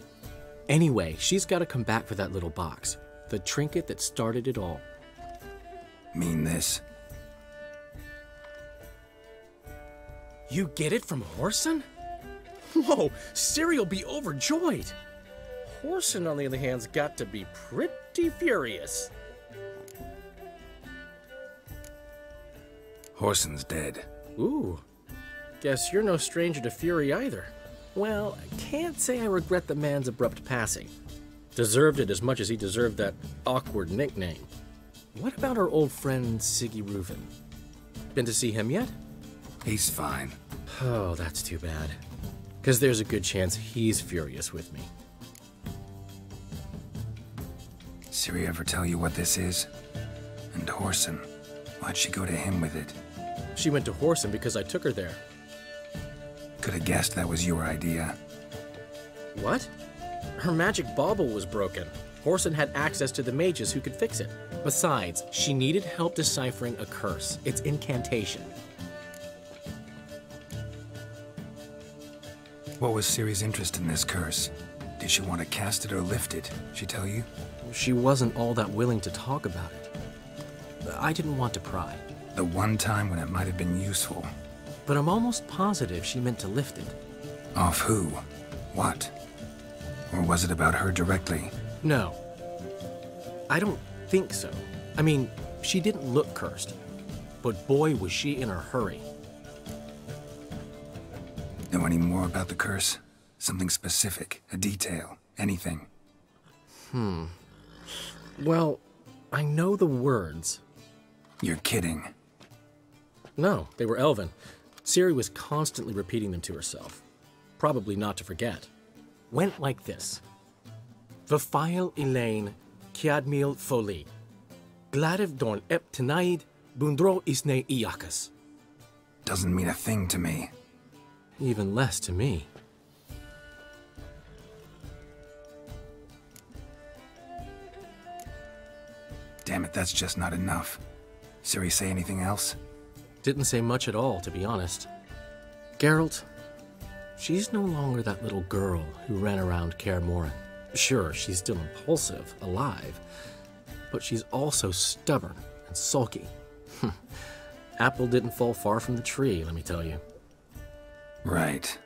Anyway, she's got to come back for that little box. The trinket that started it all. Mean this? You get it from Whoreson? Whoa, Ciri'll be overjoyed. Whoreson, on the other hand's got to be pretty furious. Whoreson's dead. Ooh, guess you're no stranger to fury either. Well, I can't say I regret the man's abrupt passing. Deserved it as much as he deserved that awkward nickname. What about our old friend Siggy Reuven? Been to see him yet? He's fine. Oh, that's too bad. Because there's a good chance he's furious with me. Ciri ever tell you what this is? And Whoreson, why'd she go to him with it? She went to Whoreson because I took her there. Could have guessed that was your idea. What? Her magic bauble was broken. Whoreson had access to the mages who could fix it. Besides, she needed help deciphering a curse. It's incantation. What was Ciri's interest in this curse? Did she want to cast it or lift it? She tell you? She wasn't all that willing to talk about it. I didn't want to pry. The one time when it might have been useful. But I'm almost positive she meant to lift it. Off who? What? Or was it about her directly? No. I don't think so. I mean, she didn't look cursed. But boy, was she in a hurry. Know any more about the curse? Something specific, a detail, anything? Well, I know the words. You're kidding. No, they were Elven. Ciri was constantly repeating them to herself. Probably not to forget. Went like this. Vafile Elaine, Kiadmil Foli. Gladev Dorn Ep Tenaid, Bundro Isne Iakas. Doesn't mean a thing to me. Even less to me. Damn it, that's just not enough. Ciri say anything else? Didn't say much at all, to be honest. Geralt, she's no longer that little girl who ran around Kaer Morhen. Sure, she's still impulsive, alive, but she's also stubborn and sulky. Apple didn't fall far from the tree, let me tell you. Right.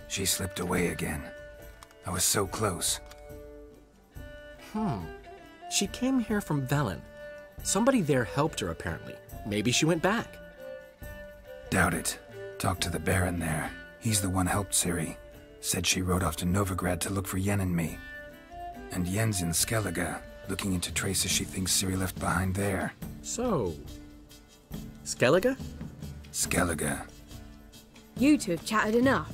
She slipped away again. I was so close. She came here from Velen. Somebody there helped her, apparently. Maybe she went back. Doubt it. Talked to the Baron there. He's the one helped Ciri. Said she rode off to Novigrad to look for Yen and me. And Yen's in Skellige, looking into traces she thinks Ciri left behind there. So... Skellige? Skellige. You two have chatted enough.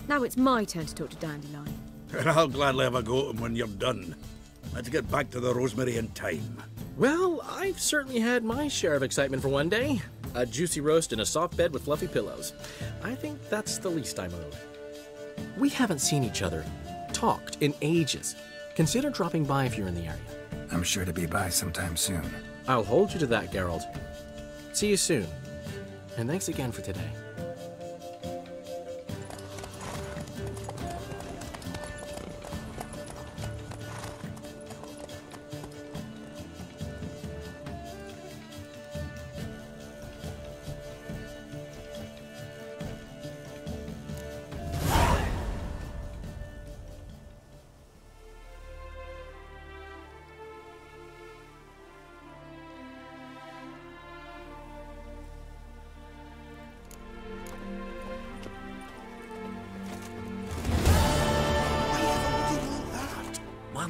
Now it's my turn to talk to Dandelion. And I'll gladly have a go at him when you're done. Let's get back to the Rosemary in time. Well, I've certainly had my share of excitement for one day. A juicy roast in a soft bed with fluffy pillows. I think that's the least I'm owed. We haven't seen each other, talked in ages. Consider dropping by if you're in the area. I'm sure to be by sometime soon. I'll hold you to that, Geralt. See you soon. And thanks again for today.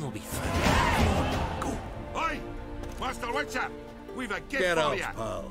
Will be fine. Come on, go. Oi! Master Witcher! We've a gift Get for out, you! pal.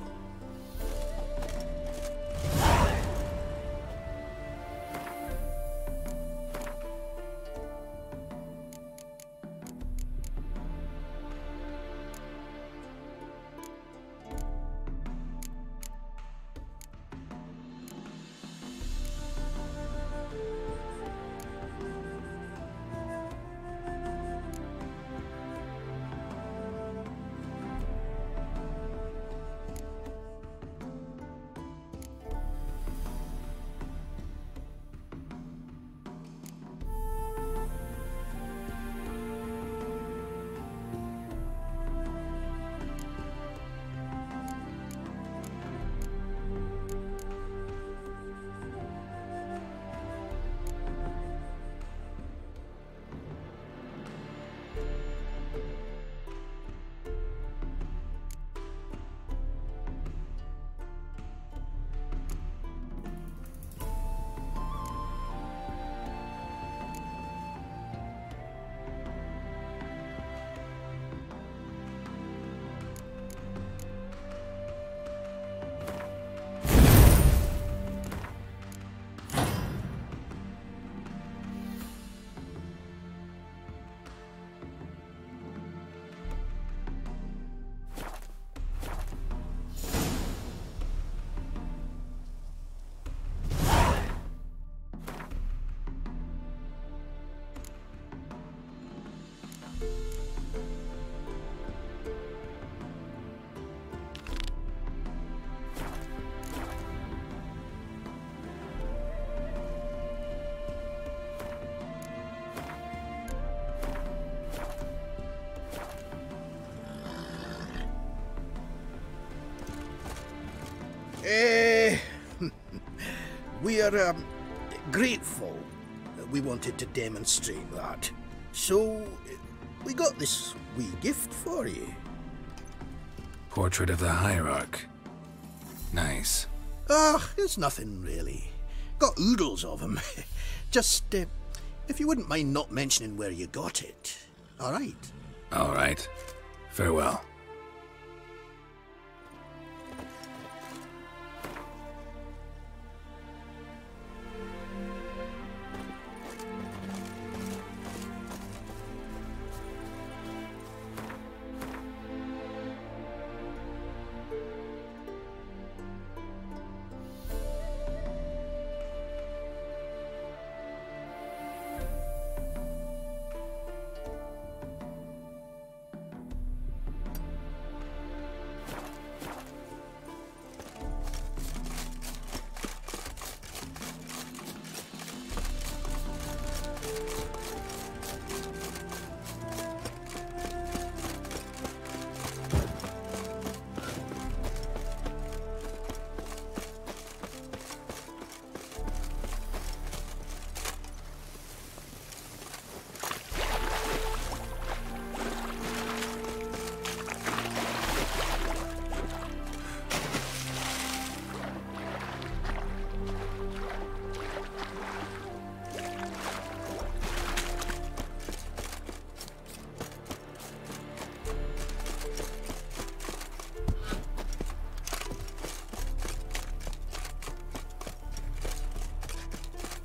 We are grateful that we wanted to demonstrate that. So, we got this wee gift for you. Portrait of the Hierarch. Nice. It's nothing really. Got oodles of them. Just, if you wouldn't mind not mentioning where you got it. All right? All right. Farewell.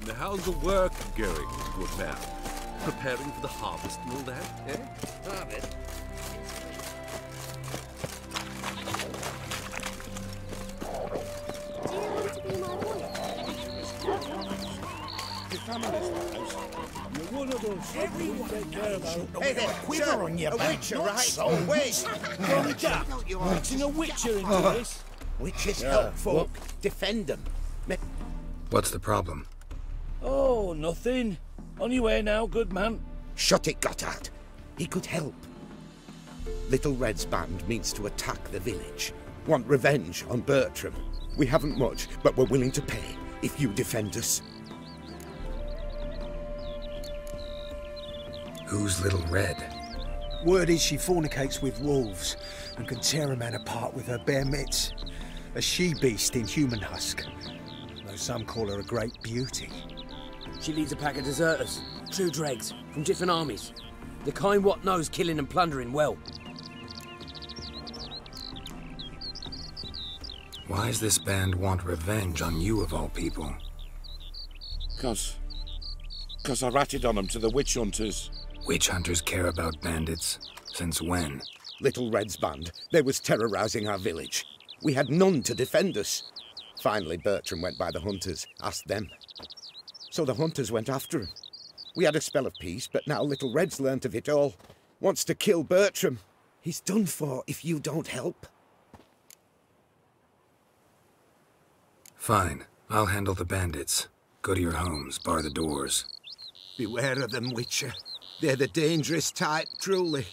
Now, how's the work going, good man? Preparing for the harvest and all that, eh? Harvest? Do you want to be my wife? Your family's house. You're one of us. Everyone take care about. Hey there, quiver on your back, Witcher, not right? so. Wait. Mixing a Witcher into this. Witches Yeah, help folk. Defend them. What's the problem? Oh, nothing. On your way now, good man. Shut it, Gotthard. He could help. Little Red's band means to attack the village. Want revenge on Bertram. We haven't much, but we're willing to pay if you defend us. Who's Little Red? Word is she fornicates with wolves and can tear a man apart with her bare mitts. A she-beast in human husk. Though some call her a great beauty. She leads a pack of deserters, true dregs, from different armies. The kind what knows killing and plundering well. Why's this band want revenge on you of all people? Cause I ratted on them to the witch hunters. Witch hunters care about bandits. Since when? Little Red's band, they was terrorizing our village. We had none to defend us. Finally, Bertram went by the hunters, asked them. So the hunters went after him. We had a spell of peace, but now Little Red's learnt of it all. Wants to kill Bertram. He's done for if you don't help. Fine. I'll handle the bandits. Go to your homes, bar the doors. Beware of them, Witcher. They're the dangerous type, truly.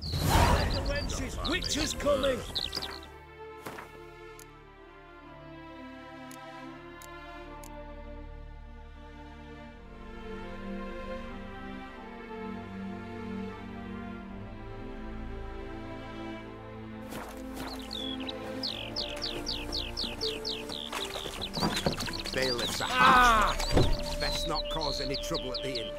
The wenches, Witcher's coming. Bailiffs are harsh. Best not cause any trouble at the inn.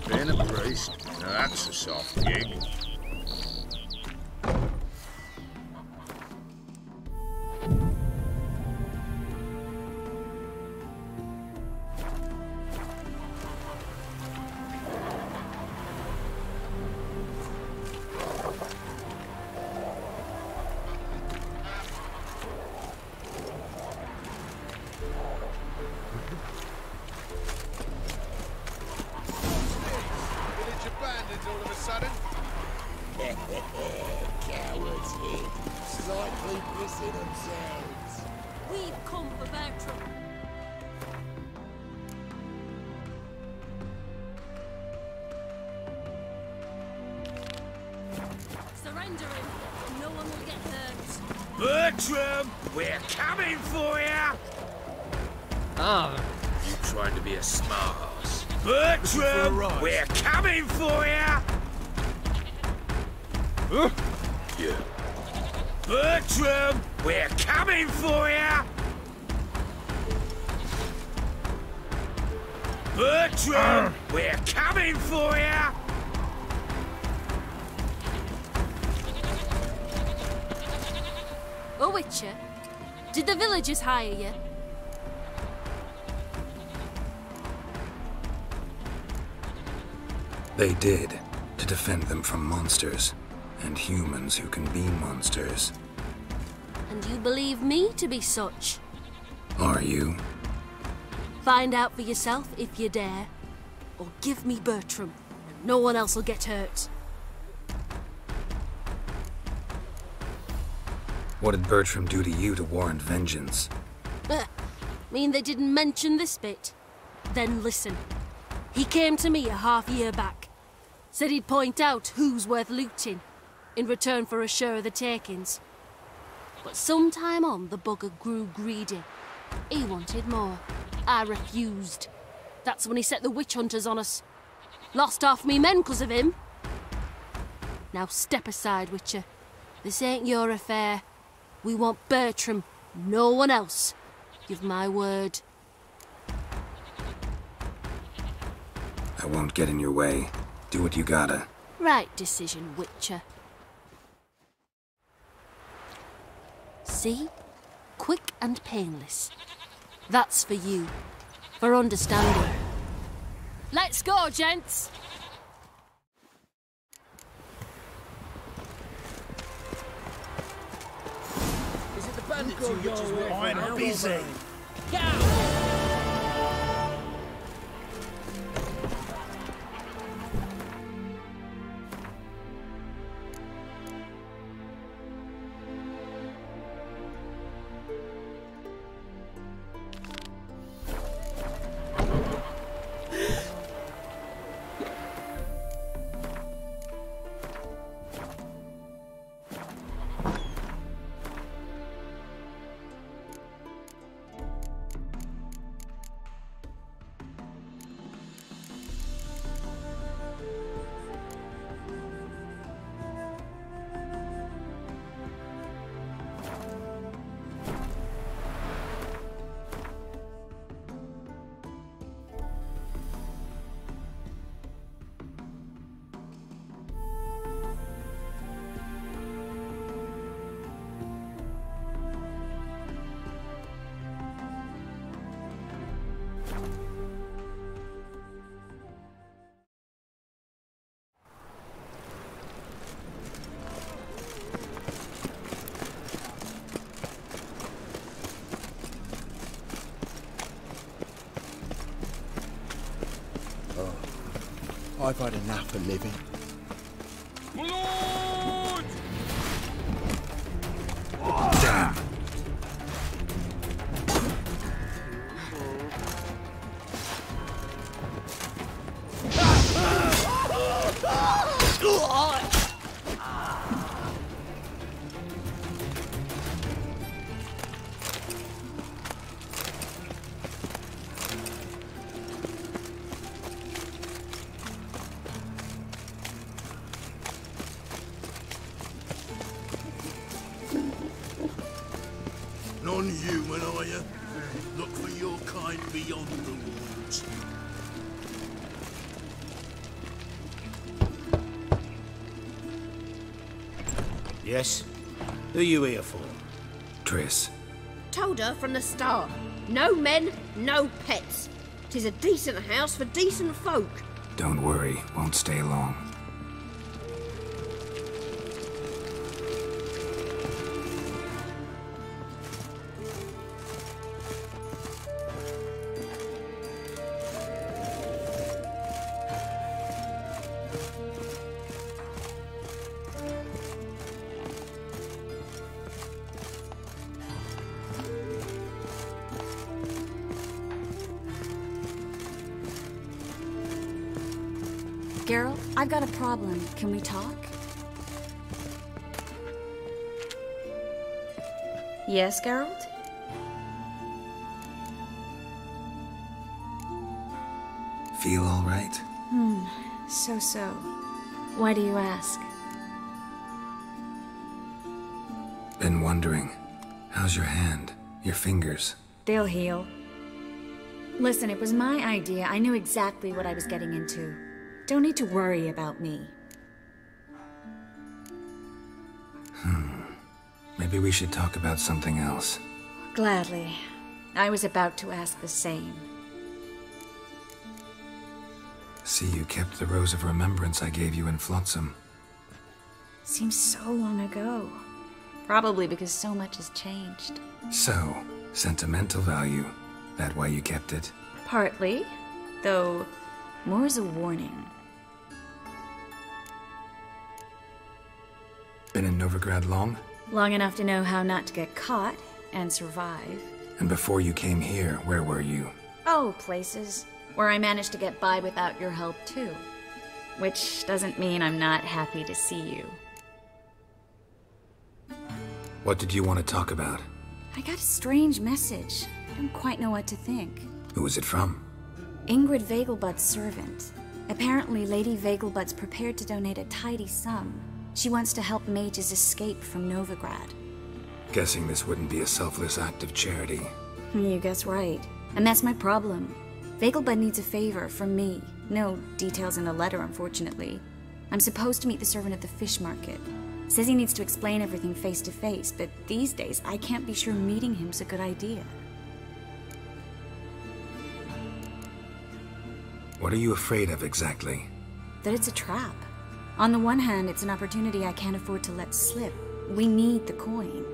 Being a priest, now that's a soft gig. All of a sudden? Cowards here, slightly pissing themselves. We've come for Bertram. Surrender him, and no one will get hurt. Bertram, we're coming for you! Ah. You trying to be a smart ass? Bertram, we're coming for you! Huh? Yeah. Bertram, we're coming for you! Bertram, we're coming for you! Oh, Witcher, did the villagers hire you? They did, to defend them from monsters, and humans who can be monsters. And you believe me to be such? Are you? Find out for yourself if you dare. Or give me Bertram, and no one else will get hurt. What did Bertram do to you to warrant vengeance? Mean they didn't mention this bit? Then listen. He came to me a half-year back. Said he'd point out who's worth looting, in return for a share of the takings. But sometime on, the bugger grew greedy. He wanted more. I refused. That's when he set the witch hunters on us. Lost half me men 'cause of him. Now step aside, Witcher. This ain't your affair. We want Bertram, no one else. You've my word. I won't get in your way. Do what you gotta. Right decision, Witcher. See? Quick and painless. That's for you. For understanding. Let's go, gents! Is it the bandits who Witcher's with? I'm busy. Get out! I've had enough of living. Damn! Non-human, are you? Look for your kind beyond the woods. Yes? Who are you here for? Triss. Told her from the start. No men, no pets. 'Tis a decent house for decent folk. Don't worry, won't stay long. Geralt, I've got a problem. Can we talk? Yes, Geralt? Feel all right? So. Why do you ask? Been wondering. How's your hand? Your fingers? They'll heal. Listen, it was my idea. I knew exactly what I was getting into. Don't need to worry about me. Maybe we should talk about something else. Gladly. I was about to ask the same. See, you kept the Rose of Remembrance I gave you in Flotsam. Seems so long ago. Probably because so much has changed. So, sentimental value. That why you kept it? Partly. Though, more as a warning. Been in Novigrad long? Long enough to know how not to get caught and survive. And before you came here, where were you? Oh, places where I managed to get by without your help, too. Which doesn't mean I'm not happy to see you. What did you want to talk about? I got a strange message. I don't quite know what to think. Who was it from? Ingrid Vegelbud's servant. Apparently, Lady Vegelbud's prepared to donate a tidy sum. She wants to help mages escape from Novigrad. Guessing this wouldn't be a selfless act of charity. You guess right. And that's my problem. Vegelbud needs a favor from me. No details in the letter, unfortunately. I'm supposed to meet the servant at the fish market. Says he needs to explain everything face to face, but these days I can't be sure meeting him's a good idea. What are you afraid of exactly? That it's a trap. On the one hand, it's an opportunity I can't afford to let slip. We need the coin.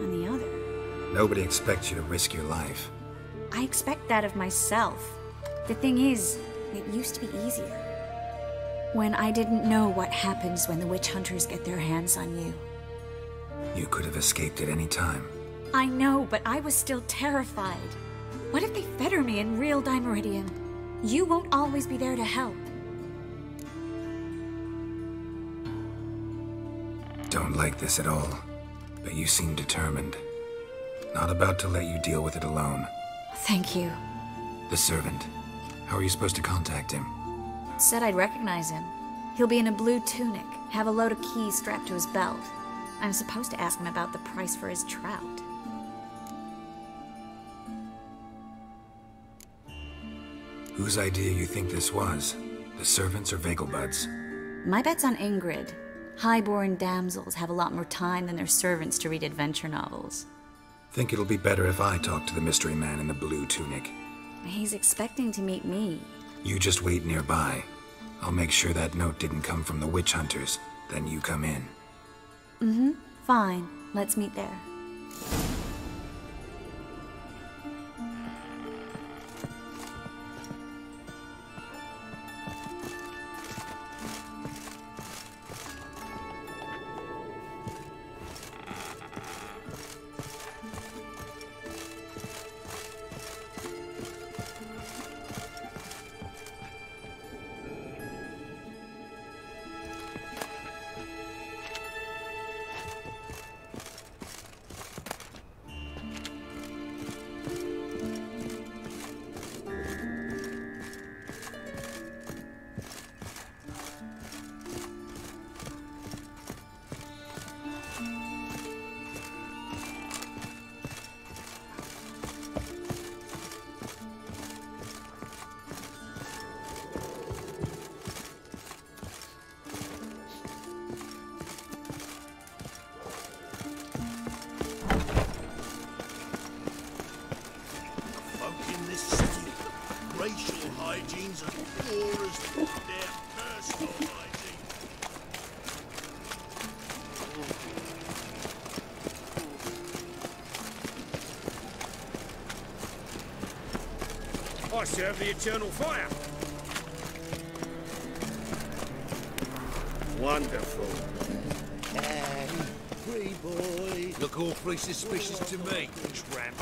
On the other... Nobody expects you to risk your life. I expect that of myself. The thing is, it used to be easier. When I didn't know what happens when the witch hunters get their hands on you. You could have escaped at any time. I know, but I was still terrified. What if they fetter me in real Dimeridium? You won't always be there to help. Don't like this at all, but you seem determined. Not about to let you deal with it alone. Thank you. The servant. How are you supposed to contact him? Said I'd recognize him. He'll be in a blue tunic, have a load of keys strapped to his belt. I'm supposed to ask him about the price for his trout. Whose idea you think this was? The servants or Vegelbud's? My bet's on Ingrid. Highborn damsels have a lot more time than their servants to read adventure novels. Think it'll be better if I talk to the mystery man in the blue tunic. He's expecting to meet me. You just wait nearby. I'll make sure that note didn't come from the witch hunters. Then you come in. Mm-hmm. Fine. Let's meet there. Racial hygiene's as poor as their personal hygiene. I serve the eternal fire. Wonderful. Free boy. Look awfully suspicious to me, tramp.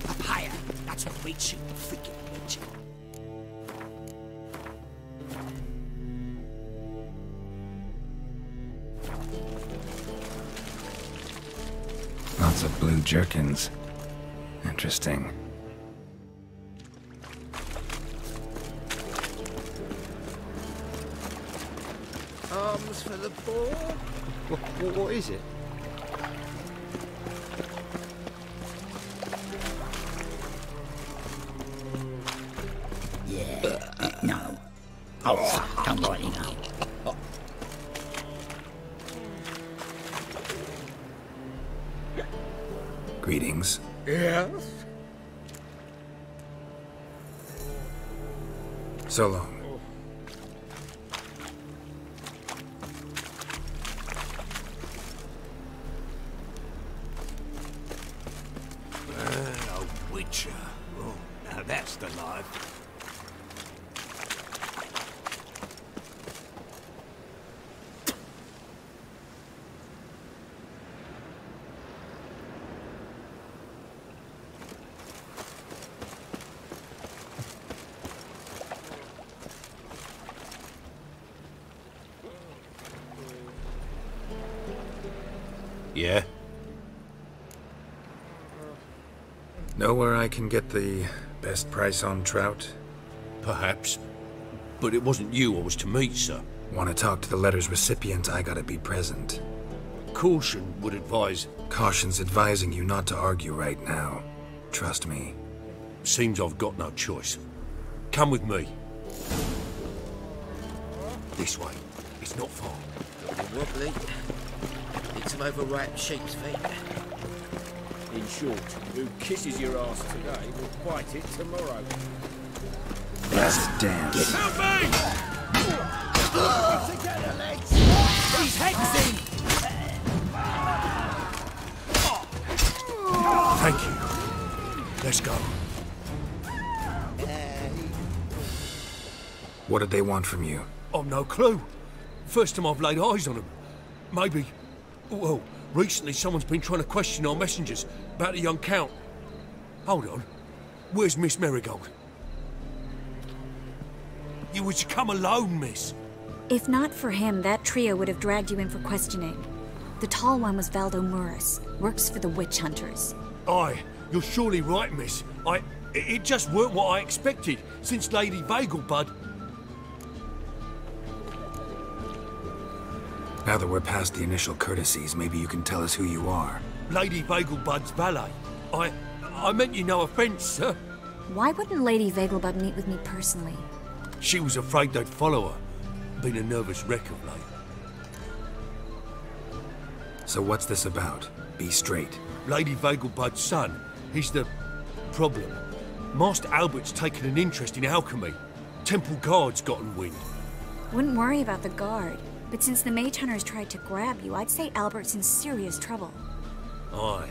Papaya, that's a great suit of freaking nature. Lots of blue jerkins. Interesting. Arms for the poor? What is it? No. Oh, come on, you know. Greetings. Yes? So long. A witcher. Oh, now that's the life. Yeah? Know where I can get the best price on trout? Perhaps. But it wasn't you I was to meet, sir. Want to talk to the letter's recipient, I gotta be present. Caution would advise... Caution's advising you not to argue right now. Trust me. Seems I've got no choice. Come with me. This way. It's not far. Wobbly. Need some overripe sheep's feet. In short, who kisses your ass today will bite it tomorrow. That's a dance. Help me! Together, legs! He's hexing! Thank you. Let's go. What did they want from you? I've no clue. First time I've laid eyes on them. Maybe... Well, recently someone's been trying to question our messengers about the young Count. Hold on. Where's Miss Marigold? You were to come alone, miss. If not for him, that trio would have dragged you in for questioning. The tall one was Valdo Muris, works for the witch hunters. Aye, you're surely right, miss. It just weren't what I expected, since Lady Vegelbud... Now that we're past the initial courtesies, maybe you can tell us who you are. Lady Vegelbud's valet. I meant you no offence, sir. Why wouldn't Lady Vegelbud meet with me personally? She was afraid they'd follow her. Been a nervous wreck of late. So what's this about? Be straight. Lady Vegelbud's son, he's the problem. Master Albert's taken an interest in alchemy. Temple Guard's gotten wind. Wouldn't worry about the guard, but since the mage hunters tried to grab you, I'd say Albert's in serious trouble. Aye.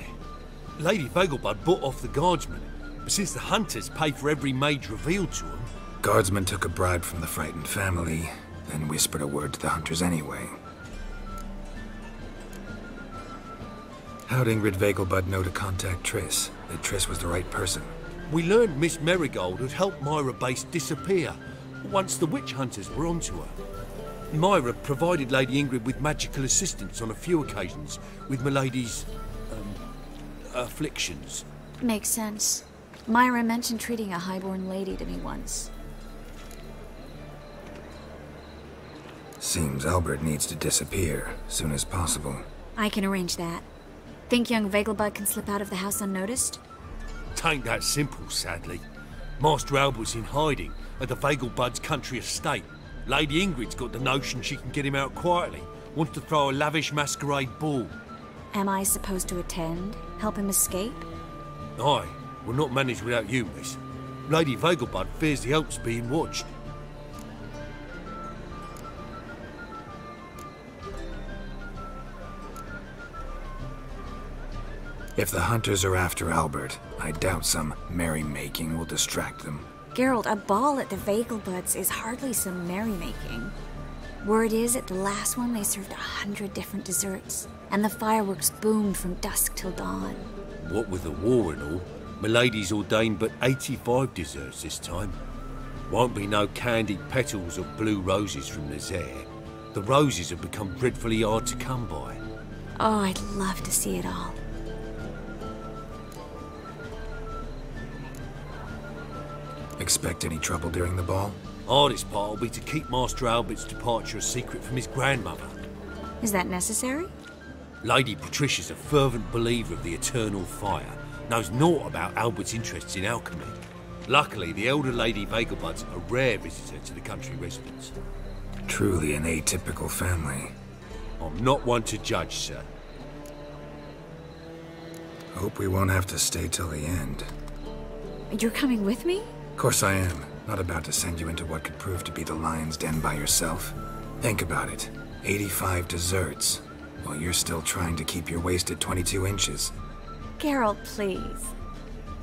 Lady Vegelbud bought off the guardsmen, but since the hunters pay for every mage revealed to them... Guardsmen took a bribe from the frightened family, then whispered a word to the hunters anyway. How'd Ingrid Vegelbud know to contact Triss? That Triss was the right person? We learned Miss Marigold had helped Myra Base disappear once the witch hunters were onto her. Myra provided Lady Ingrid with magical assistance on a few occasions with Milady's... afflictions. Makes sense. Myra mentioned treating a highborn lady to me once. Seems Albert needs to disappear soon as possible. I can arrange that. Think young Vegelbud can slip out of the house unnoticed? Tain't that simple, sadly. Master Albert's in hiding at the Vegelbud's country estate. Lady Ingrid's got the notion she can get him out quietly. Wants to throw a lavish masquerade ball. Am I supposed to attend? Help him escape? Aye, we'll not manage without you, miss. Lady Vegelbud fears the Alps being watched. If the hunters are after Albert, I doubt some merrymaking will distract them. Geralt, a ball at the Vegelbuds is hardly some merrymaking. Word is, at the last one they served 100 different desserts, and the fireworks boomed from dusk till dawn. What with the war and all, Milady's ordained but 85 desserts this time. Won't be no candied petals of blue roses from Nazaire. The roses have become dreadfully hard to come by. Oh, I'd love to see it all. Expect any trouble during the ball? Hardest part will be to keep Master Albert's departure a secret from his grandmother. Is that necessary? Lady Patricia's a fervent believer of the eternal fire, knows naught about Albert's interests in alchemy. Luckily, the elder Lady Vegelbud's a rare visitor to the country residence. Truly an atypical family. I'm not one to judge, sir. Hope we won't have to stay till the end. You're coming with me? Of course I am. Not about to send you into what could prove to be the lion's den by yourself. Think about it. 85 desserts, while you're still trying to keep your waist at 22 inches. Geralt, please.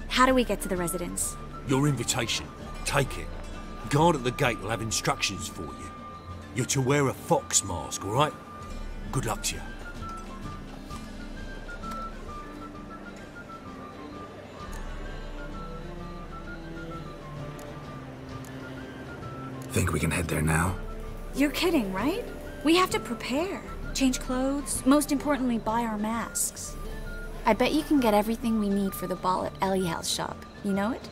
How do we get to the residence? Your invitation. Take it. Guard at the gate will have instructions for you. You're to wear a fox mask, all right? Good luck to you. Think we can head there now? You're kidding, right? We have to prepare. Change clothes. Most importantly, buy our masks. I bet you can get everything we need for the ball at Eliel's shop. You know it?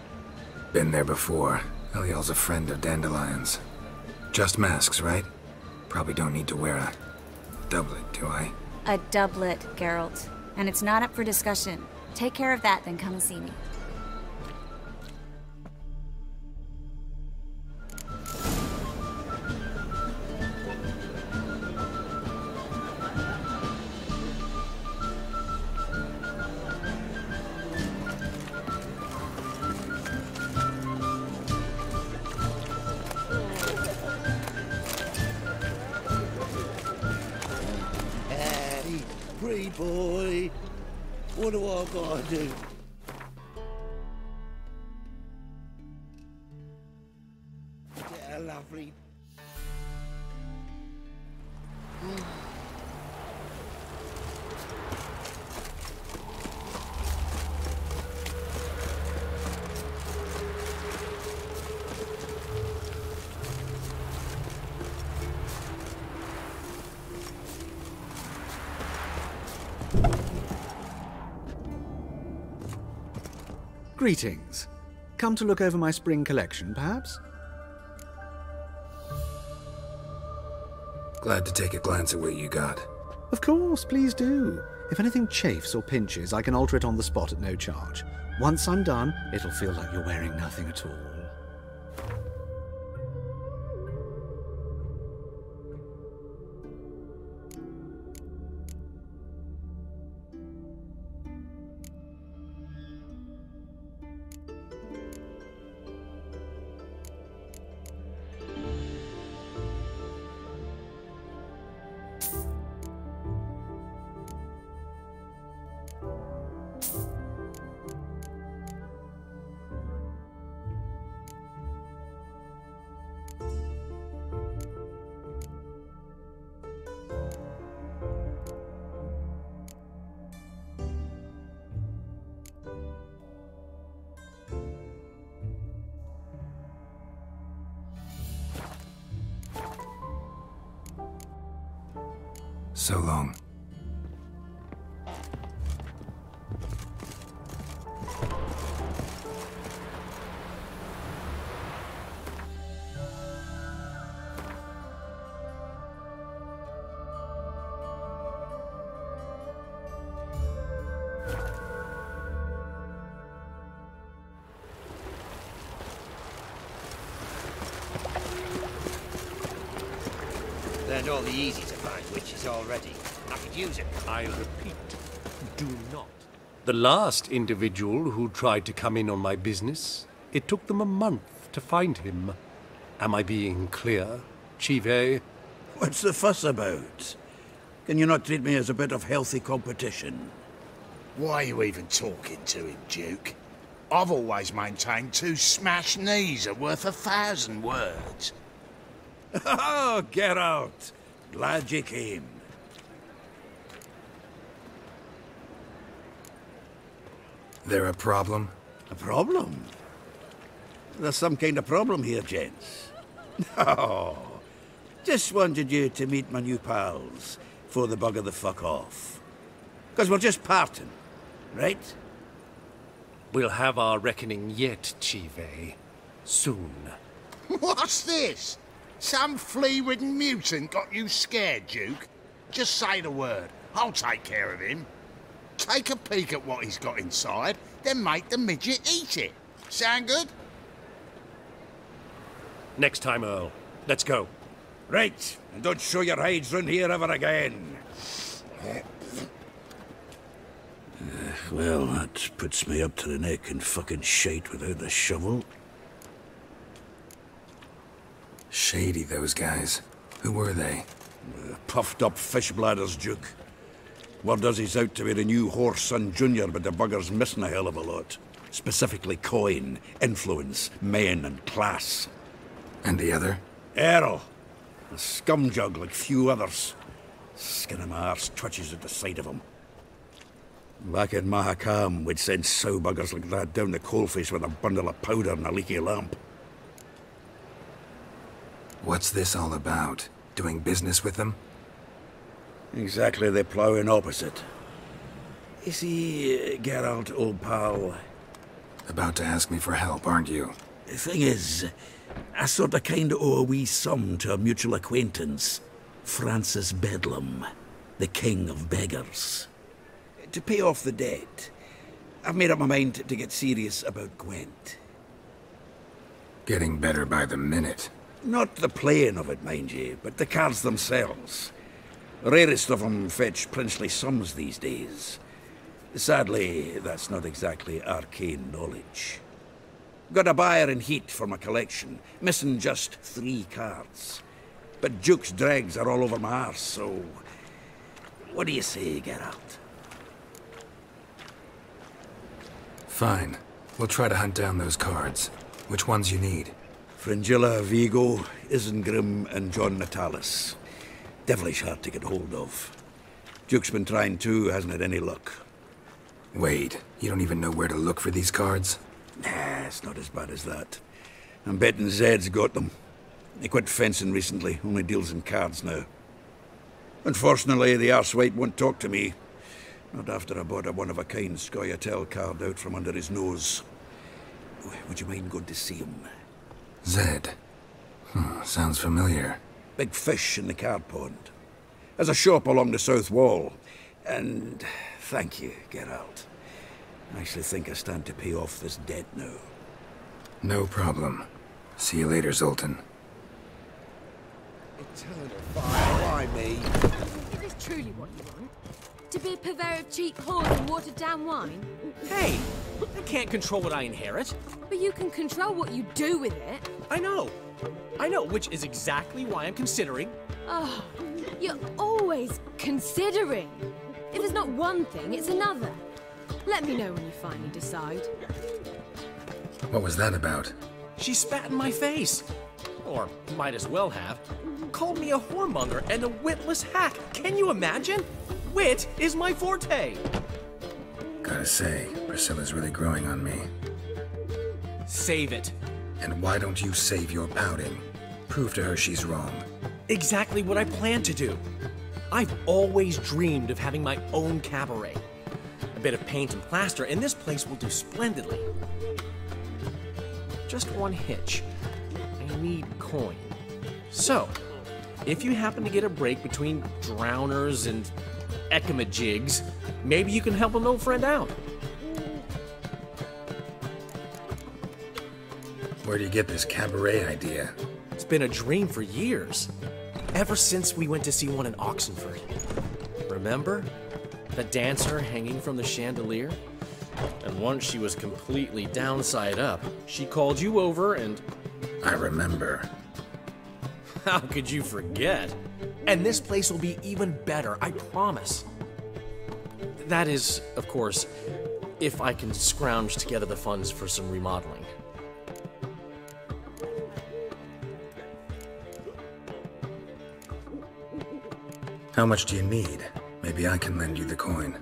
Been there before. Eliel's a friend of Dandelion's. Just masks, right? Probably don't need to wear a doublet, do I? A doublet, Geralt. And it's not up for discussion. Take care of that, then come and see me. Hey, pretty boy. What do I gotta do? Yeah, lovely. Greetings. Come to look over my spring collection, perhaps? Glad to take a glance at what you got. Of course, please do. If anything chafes or pinches, I can alter it on the spot at no charge. Once I'm done, it'll feel like you're wearing nothing at all. So long. Learned all the easy to find witches already. I could use it. I'll repeat, do not. The last individual who tried to come in on my business, it took them a month to find him. Am I being clear, Chive? What's the fuss about? Can you not treat me as a bit of healthy competition? Why are you even talking to him, Duke? I've always maintained 2 smashed knees are worth 1,000 words. Oh, get out! Glad you came. There a problem? A problem? There's some kind of problem here, gents. No. Just wanted you to meet my new pals before they bugger the fuck off. Because we're just parting, right? We'll have our reckoning yet, Chive. Soon. What's this? Some flea-ridden mutant got you scared, Duke? Just say the word. I'll take care of him. Take a peek at what he's got inside, then make the midget eat it. Sound good? Next time, Earl. Let's go. Right, and don't show your hides round here ever again. Well, that puts me up to the neck in fucking shite without the shovel. Shady, those guys. Who were they? Puffed up fish bladders, Duke. Word does he's out to be the new Whoreson Jr., but the bugger's missing a hell of a lot. Specifically coin, influence, men, and class. And the other? Earl. A scumjug like few others. Skin of my arse twitches at the sight of him. Back in Mahakam, we'd send sow buggers like that down the coalface with a bundle of powder and a leaky lamp. What's this all about? Doing business with them? Exactly the ploughing opposite. You see, Geralt, old pal... About to ask me for help, aren't you? The thing is, I sort of kinda owe a wee sum to a mutual acquaintance. Francis Bedlam, the king of beggars. To pay off the debt, I've made up my mind to get serious about Gwent. Getting better by the minute. Not the playing of it, mind you, but the cards themselves. The rarest of them fetch princely sums these days. Sadly, that's not exactly arcane knowledge. Got a buyer in heat for my collection, missing just 3 cards. But Duke's dregs are all over my arse, so... What do you say, Geralt? Fine. We'll try to hunt down those cards. Which ones you need? Fringilla, Vigo, Isengrim, and John Natalis. Devilish hard to get hold of. Duke's been trying too, hasn't had any luck. Wait, you don't even know where to look for these cards? Nah, it's not as bad as that. I'm betting Zed's got them. He quit fencing recently, only deals in cards now. Unfortunately, the arsewite won't talk to me. Not after I bought a one-of-a-kind Scoia'tael card out from under his nose. Would you mind going to see him? Zed. Sounds familiar. Big fish in the card pond. There's a shop along the south wall. And thank you, Geralt. I actually think I stand to pay off this debt now. No problem. See you later, Zoltan. Eternal fire, why me? Is this truly what you want? To be a purveyor of cheap whores and watered-down wine? Hey, I can't control what I inherit. But you can control what you do with it. I know, which is exactly why I'm considering. Oh, you're always considering. If it's not one thing, it's another. Let me know when you finally decide. What was that about? She spat in my face. Or might as well have. Called me a whoremonger and a witless hack. Can you imagine? Wit is my forte. Gotta say, Priscilla's really growing on me. Save it. And why don't you save your pouting? Prove to her she's wrong. Exactly what I plan to do. I've always dreamed of having my own cabaret. A bit of paint and plaster, and this place will do splendidly. Just one hitch. I need coin. So, if you happen to get a break between drowners and ekamajigs, maybe you can help an old friend out. Where do you get this cabaret idea? It's been a dream for years. Ever since we went to see one in Oxenford. Remember? The dancer hanging from the chandelier? And once she was completely downside up, she called you over and... I remember. How could you forget? And this place will be even better, I promise. That is, of course, if I can scrounge together the funds for some remodeling. How much do you need? Maybe I can lend you the coin.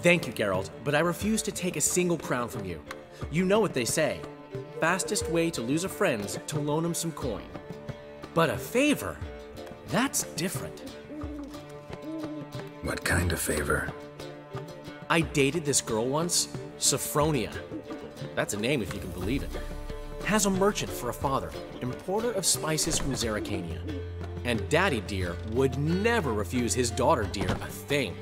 Thank you, Geralt, but I refuse to take a single crown from you. You know what they say. Fastest way to lose a friend's to loan him some coin. But a favor? That's different. What kind of favor? I dated this girl once, Sophronia. That's a name if you can believe it. Has a merchant for a father, importer of spices from Zerrikania. And Daddy Dear would never refuse his daughter Dear a thing.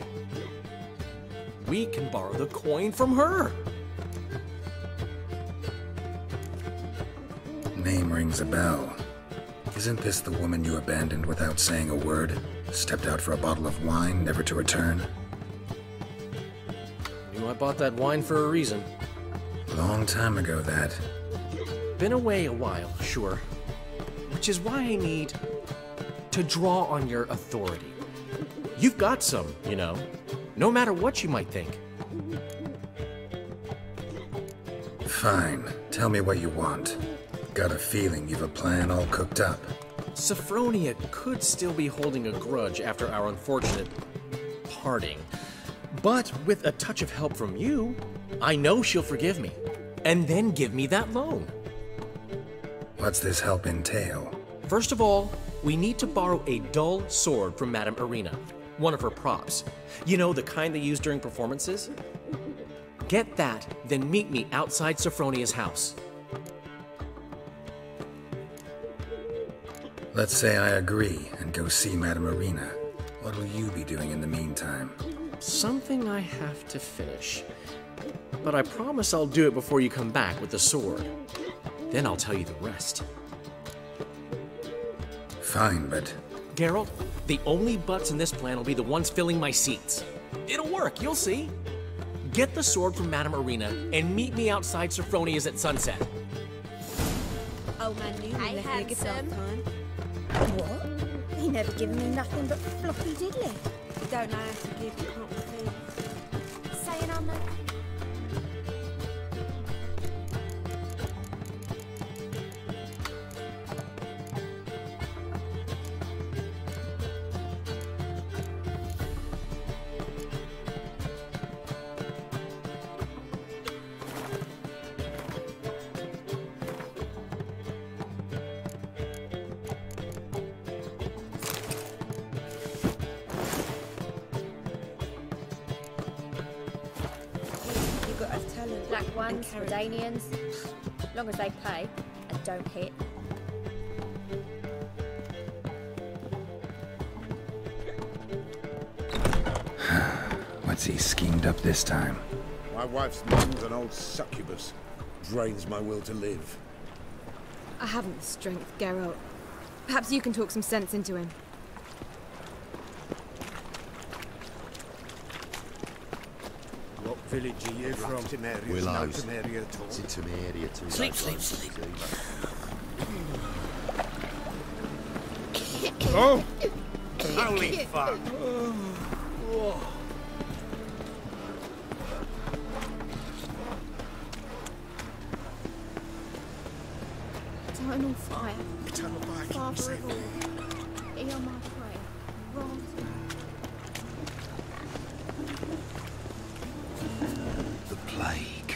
We can borrow the coin from her. Name rings a bell. Isn't this the woman you abandoned without saying a word? Stepped out for a bottle of wine, never to return? Knew I bought that wine for a reason. Long time ago, that. Been away a while, sure. Which is why I need to draw on your authority. You've got some, you know, no matter what you might think. Fine. Tell me what you want. Got a feeling you've a plan all cooked up. Sophronia could still be holding a grudge after our unfortunate parting. But with a touch of help from you, I know she'll forgive me. And then give me that loan. What's this help entail? First of all, we need to borrow a dull sword from Madame Irina, one of her props. You know, the kind they use during performances? Get that, then meet me outside Sophronia's house. Let's say I agree and go see Madame Arena. What will you be doing in the meantime? Something I have to finish. But I promise I'll do it before you come back with the sword. Then I'll tell you the rest. Fine, but... Geralt, the only butts in this plan will be the ones filling my seats. It'll work, you'll see. Get the sword from Madame Arena and meet me outside Sophronia's at sunset. Old man Newman Hey, left me a gift last handsome. time. What? He never given me nothing but floppy diddly. You don't know how to give, you can't refuse. Saying I'm no... Black ones, Redanians, long as they pay and don't hit. What's he schemed up this time? My wife's mum's an old succubus. Drains my will to live. I haven't the strength, Geralt. Perhaps you can talk some sense into him. What village are you from? Willows. It's in Temeria too. Sleep, sleep, sleep. Oh! Holy fuck! Eternal fire. Eternal fire, Father of all. Hear my prayer. Grant The plague.